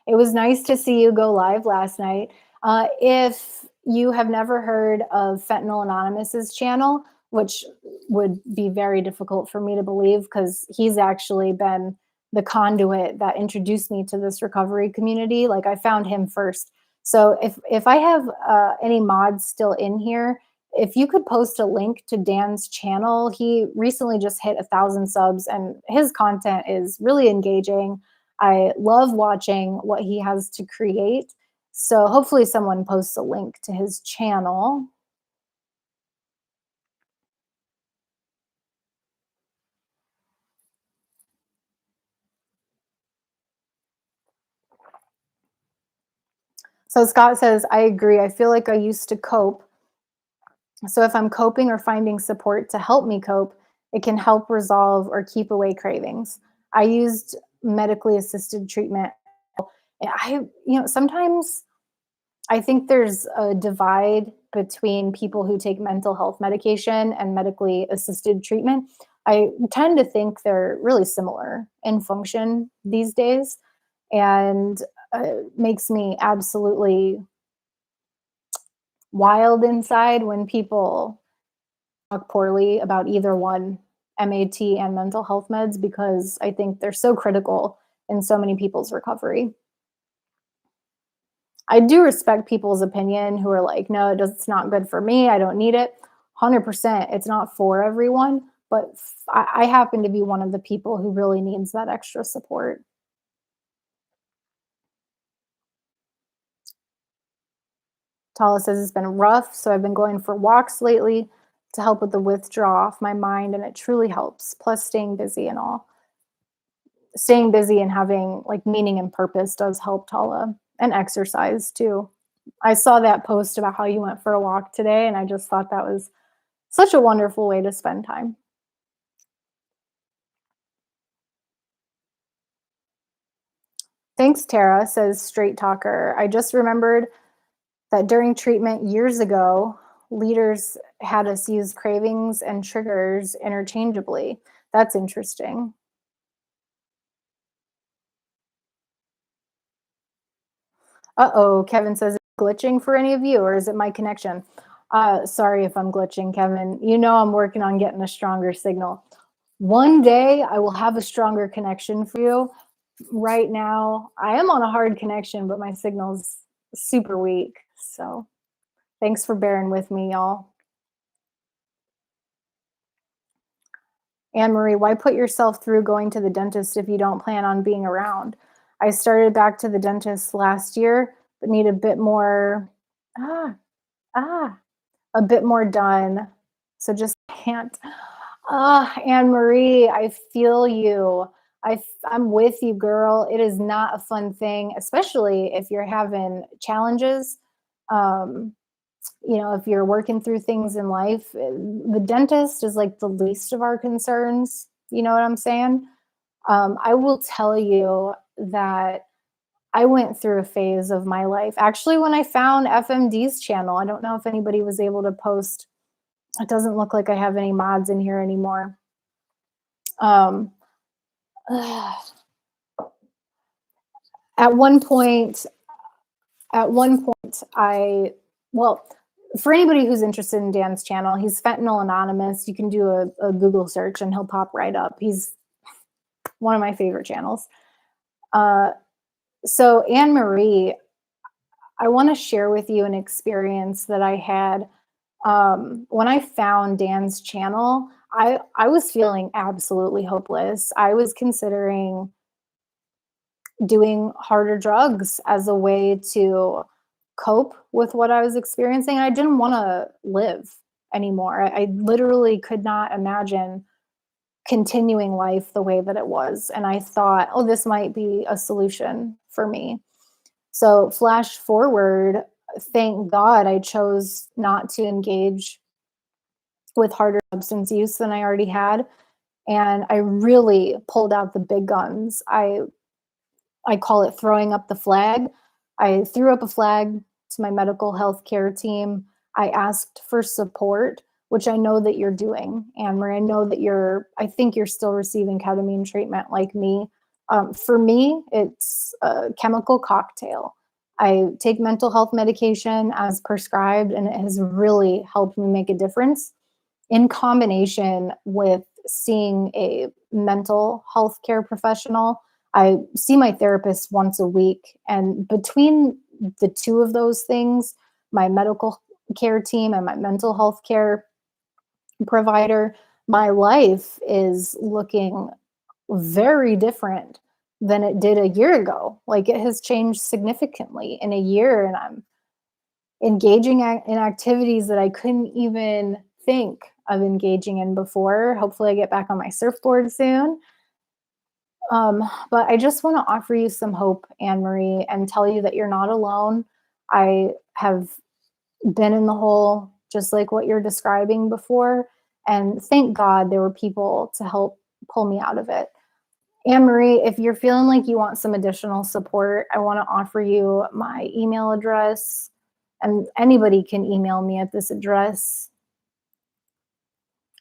It was nice to see you go live last night. If you have never heard of Fentanyl Anonymous's channel, which would be very difficult for me to believe because he's actually been the conduit that introduced me to this recovery community. Like I found him first. So if I have any mods still in here, if you could post a link to Dan's channel, he recently just hit 1,000 subs and his content is really engaging. I love watching what he has to create. So hopefully someone posts a link to his channel. So Scott says, I agree. I feel like I used to cope. So if I'm coping or finding support to help me cope, it can help resolve or keep away cravings. I used medically assisted treatment. Sometimes I think there's a divide between people who take mental health medication and medically assisted treatment. I tend to think they're really similar in function these days, and makes me absolutely wild inside when people talk poorly about either one, MAT and mental health meds, because I think they're so critical in so many people's recovery. I do respect people's opinion who are like, no, it's not good for me. I don't need it. 100%. It's not for everyone, but I happen to be one of the people who really needs that extra support. Tala says it's been rough, so I've been going for walks lately to help with the withdrawal off my mind, and it truly helps. Plus, staying busy and all. Staying busy and having like meaning and purpose does help, Tala, and exercise too. I saw that post about how you went for a walk today, and I just thought that was such a wonderful way to spend time. Thanks, Tara, says Straight Talker. I just remembered that during treatment years ago, leaders had us use cravings and triggers interchangeably. That's interesting. Uh-oh, Kevin says, is it glitching for any of you, or is it my connection? Sorry if I'm glitching, Kevin. You know I'm working on getting a stronger signal. One day I will have a stronger connection for you. Right now, I am on a hard connection, but my signal's super weak. So thanks for bearing with me, y'all. Anne Marie, why put yourself through going to the dentist if you don't plan on being around? I started back to the dentist last year, but need a bit more, ah, ah, a bit more done. So just can't. Anne Marie, I feel you. I'm with you, girl. It is not a fun thing, especially if you're having challenges. Um, if you're working through things in life, the dentist is like the least of our concerns. You know what I'm saying? I will tell you that I went through a phase of my life. Actually, when I found FMD's channel, I don't know if anybody was able to post. It doesn't look like I have any mods in here anymore. Um, at one point, well, for anybody who's interested in Dan's channel, he's Fentanyl Anonymous. You can do a Google search and he'll pop right up. He's one of my favorite channels. So Anne Marie, I want to share with you an experience that I had when I found Dan's channel. I was feeling absolutely hopeless. I was considering doing harder drugs as a way to cope with what I was experiencing. I didn't want to live. anymore. I literally could not imagine continuing life the way that it was. And I thought, oh, this might be a solution for me. So, flash forward, thank God I chose not to engage with harder substance use than I already had. And I really pulled out the big guns. I call it throwing up the flag. I threw up a flag to my medical health care team. I asked for support, which I know that you're doing, Anne-Marie. I know that I think you're still receiving ketamine treatment like me. For me, it's a chemical cocktail. I take mental health medication as prescribed, and it has really helped me make a difference in combination with seeing a mental health care professional. I see my therapist once a week, and between the two of those things, my medical care team and my mental health care provider, my life is looking very different than it did a year ago. Like, it has changed significantly in a year, and I'm engaging in activities that I couldn't even think of engaging in before. Hopefully, I get back on my surfboard soon. But I just want to offer you some hope, Anne-Marie, and tell you that you're not alone. I have been in the hole just like what you're describing before. And thank God there were people to help pull me out of it. Anne-Marie, if you're feeling like you want some additional support, I want to offer you my email address, and anybody can email me at this address.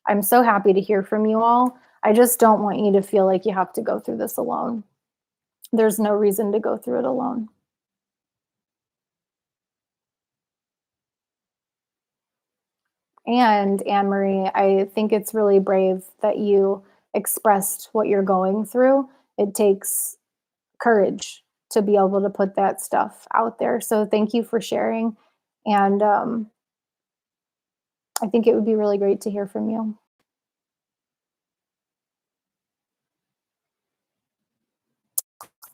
I'm so happy to hear from you all. I just don't want you to feel like you have to go through this alone. There's no reason to go through it alone. And Anne-Marie, I think it's really brave that you expressed what you're going through. It takes courage to be able to put that stuff out there. So thank you for sharing. And I think it would be really great to hear from you.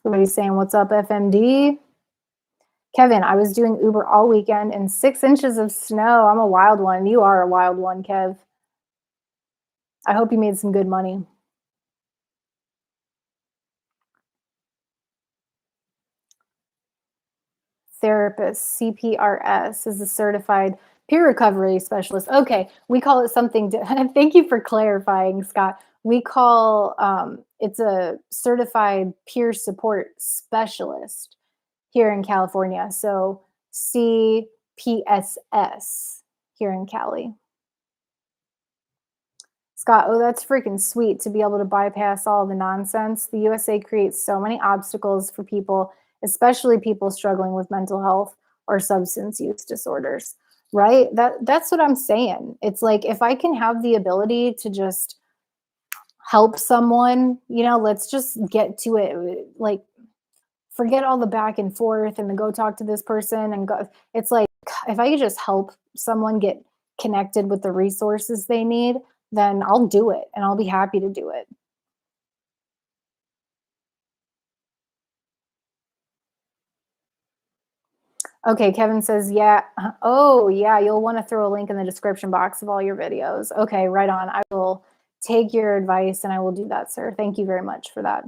Everybody's saying, what's up, FMD? Kevin, I was doing Uber all weekend in 6 inches of snow. I'm a wild one. You are a wild one, Kev. I hope you made some good money. Therapist, CPRS, is a certified peer recovery specialist. Okay, we call it something. Thank you for clarifying, Scott. We call it's a certified peer support specialist here in California. So CPSS here in Cali. Scott, oh, that's freaking sweet to be able to bypass all the nonsense. The USA creates so many obstacles for people, especially people struggling with mental health or substance use disorders, right? That's what I'm saying. It's like, if I can have the ability to just help someone, let's just get to it. Like, forget all the back and forth and the go talk to this person and go. It's like, if I could just help someone get connected with the resources they need, then I'll do it, and I'll be happy to do it. Okay, Kevin says, yeah. Oh, yeah, you'll want to throw a link in the description box of all your videos. Okay, right on. I will take your advice, and I will do that, sir. Thank you very much for that.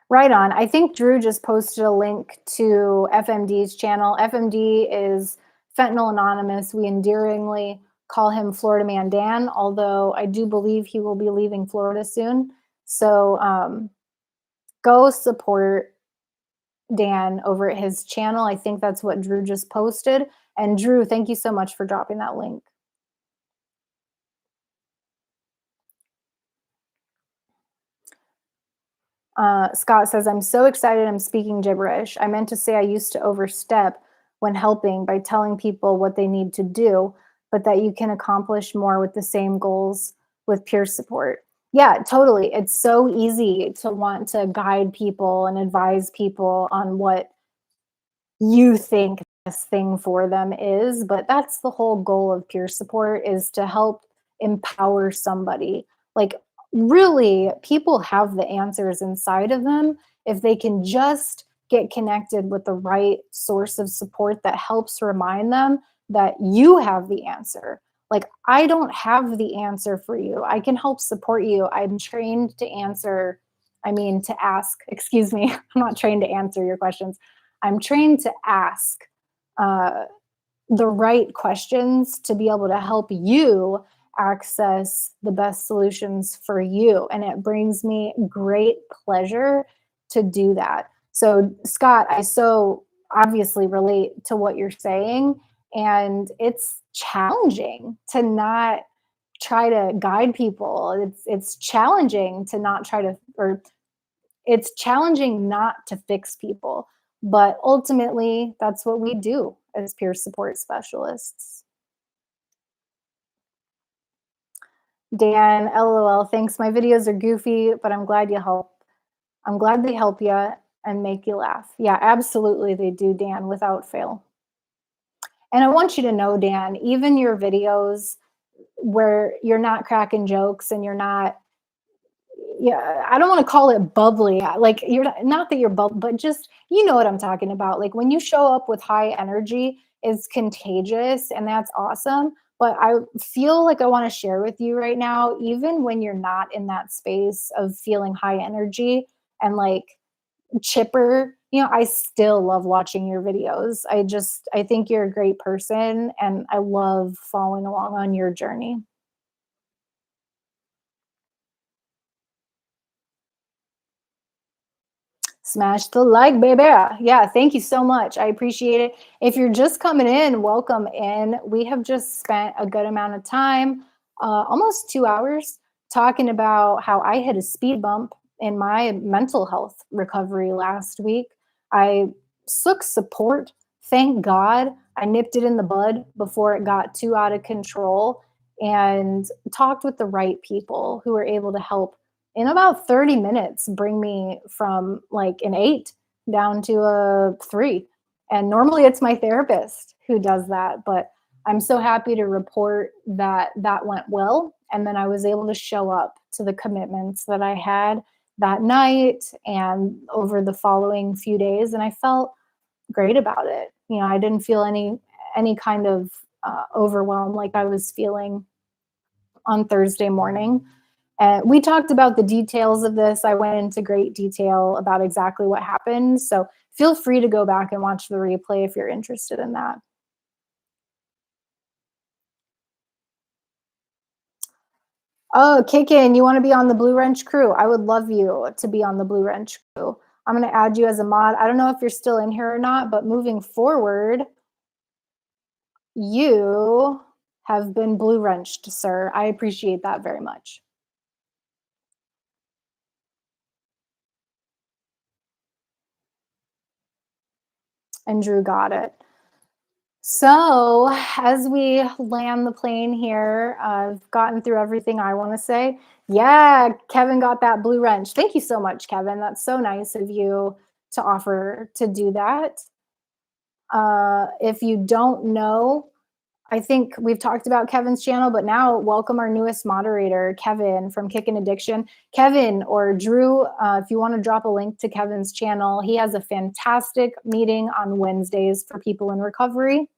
Right on. I think Drew just posted a link to FMD's channel. FMD is Fentanyl Anonymous. We endearingly call him Florida Man Dan, although I do believe he will be leaving Florida soon. So go support Dan over at his channel. I think that's what Drew just posted. And Drew, thank you so much for dropping that link. Scott says, I'm so excited I'm speaking gibberish. I meant to say I used to overstep when helping by telling people what they need to do, but that you can accomplish more with the same goals with peer support. Yeah, totally. It's so easy to want to guide people and advise people on what you think this thing for them is, but that's the whole goal of peer support, is to help empower somebody. Like, really, people have the answers inside of them if they can just get connected with the right source of support that helps remind them that you have the answer. Like, I don't have the answer for you. I can help support you. I'm trained to answer, to ask, excuse me. I'm not trained to answer your questions. I'm trained to ask uh, the right questions to be able to help you access the best solutions for you. And it brings me great pleasure to do that. So, Scott, I so obviously relate to what you're saying. And it's challenging to not try to guide people. It's challenging to not try to, or it's challenging not to fix people. But ultimately, that's what we do as peer support specialists. Dan, LOL, thanks. My videos are goofy, but I'm glad you help. I'm glad they help you and make you laugh. Yeah, absolutely they do, Dan, without fail. And I want you to know, Dan, even your videos where you're not cracking jokes and you're not, yeah, I don't want to call it bubbly. Like, you're not that you're bubbly, but just, you know what I'm talking about. Like, when you show up with high energy, it's contagious and that's awesome. But I feel like I want to share with you right now, even when you're not in that space of feeling high energy and like chipper, I still love watching your videos. I think you're a great person and I love following along on your journey. Smash the like, baby. Yeah, thank you so much. I appreciate it. If you're just coming in, welcome in. We have just spent a good amount of time, almost 2 hours, talking about how I hit a speed bump in my mental health recovery last week. I took support. Thank God I nipped it in the bud before it got too out of control and talked with the right people who were able to help in about 30 minutes bring me from like an 8 down to a 3. And normally it's my therapist who does that, but I'm so happy to report that that went well. And then I was able to show up to the commitments that I had that night and over the following few days. And I felt great about it. I didn't feel any kind of overwhelm like I was feeling on Thursday morning. We talked about the details of this. I went into great detail about exactly what happened. So feel free to go back and watch the replay if you're interested in that. Oh, Kickin, you want to be on the Blue Wrench crew? I would love you to be on the Blue Wrench crew. I'm going to add you as a mod. I don't know if you're still in here or not, but moving forward, you have been Blue Wrenched, sir. I appreciate that very much. And Drew got it. So as we land the plane here, I've gotten through everything I want to say. Yeah, Kevin got that blue wrench. Thank you so much, Kevin. That's so nice of you to offer to do that. If you don't know, I think we've talked about Kevin's channel, but now welcome our newest moderator, Kevin from Kickin' Addiction. Kevin or Drew, if you want to drop a link to Kevin's channel, he has a fantastic meeting on Wednesdays for people in recovery.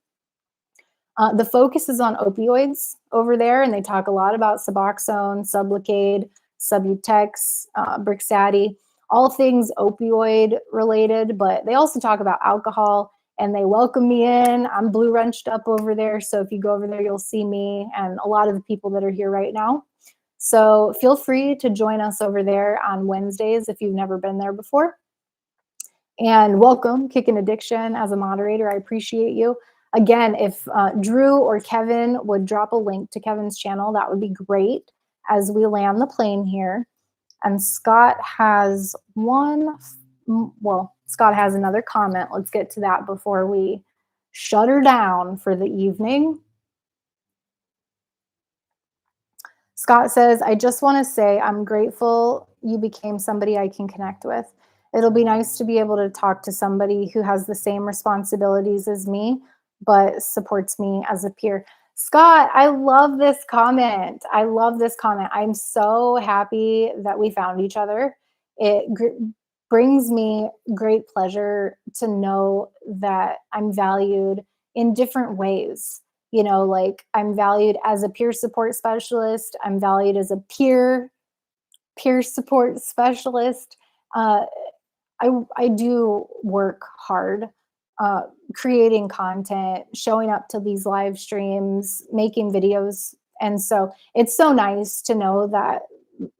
The focus is on opioids over there, and they talk a lot about Suboxone, Sublocade, Subutex, Brixadi, all things opioid related, but they also talk about alcohol, and they welcome me in. I'm blue wrenched up over there, so if you go over there, you'll see me and a lot of the people that are here right now. So feel free to join us over there on Wednesdays if you've never been there before. And welcome, Kickin' Addiction, as a moderator. I appreciate you. Again, if Drew or Kevin would drop a link to Kevin's channel, that would be great as we land the plane here. And Scott has Scott has another comment. Let's get to that before we shut her down for the evening. Scott says, I just want to say I'm grateful you became somebody I can connect with. It'll be nice to be able to talk to somebody who has the same responsibilities as me, but supports me as a peer. Scott, I love this comment. I love this comment. I'm so happy that we found each other. It brings me great pleasure to know that I'm valued in different ways. Like I'm valued as a peer support specialist, I'm valued as a peer support specialist. Uh, I do work hard, uh, creating content, showing up to these live streams, making videos. And so it's so nice to know that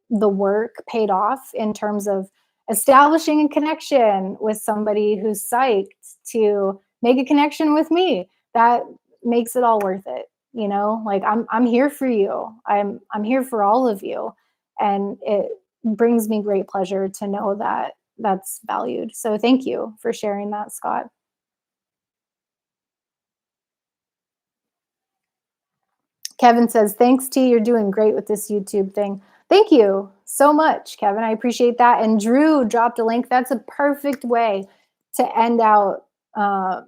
the work paid off in terms of establishing a connection with somebody who's psyched to make a connection with me. That makes it all worth it. Like I'm here for you. I'm here for all of you. And it brings me great pleasure to know that that's valued. So thank you for sharing that, Scott. Kevin says, thanks, T. You're doing great with this YouTube thing. Thank you so much, Kevin. I appreciate that. And Drew dropped a link. That's a perfect way to end out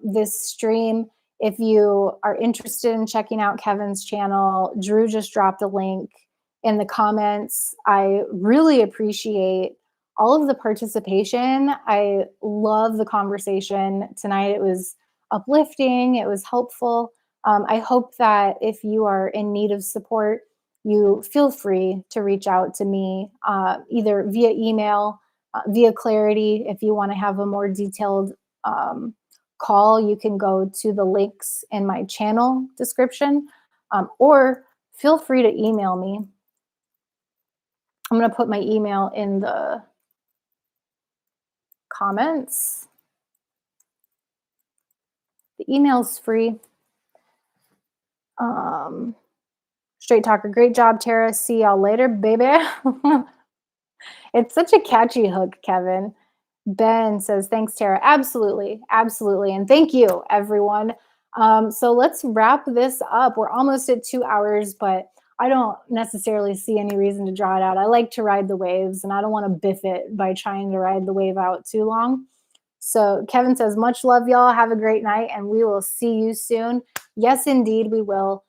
this stream. If you are interested in checking out Kevin's channel, Drew just dropped a link in the comments. I really appreciate all of the participation. I love the conversation tonight. It was uplifting, it was helpful. I hope that if you are in need of support, you feel free to reach out to me either via email, via Clarity. If you want to have a more detailed call, you can go to the links in my channel description, or feel free to email me. I'm going to put my email in the comments. The email's free. Straight Talker, great job, Tara. See y'all later, baby. It's such a catchy hook, Kevin. Ben says, thanks, Tara. Absolutely, absolutely. And thank you, everyone. So let's wrap this up. We're almost at 2 hours, but I don't necessarily see any reason to draw it out. I like to ride the waves, and I don't want to biff it by trying to ride the wave out too long. So Kevin says, much love, y'all. Have a great night, and we will see you soon. Yes, indeed, we will.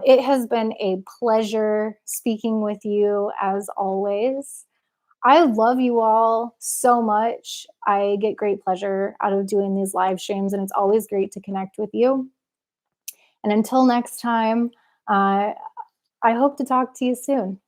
It has been a pleasure speaking with you as always. I love you all so much. I get great pleasure out of doing these live streams, and it's always great to connect with you. And until next time, I hope to talk to you soon.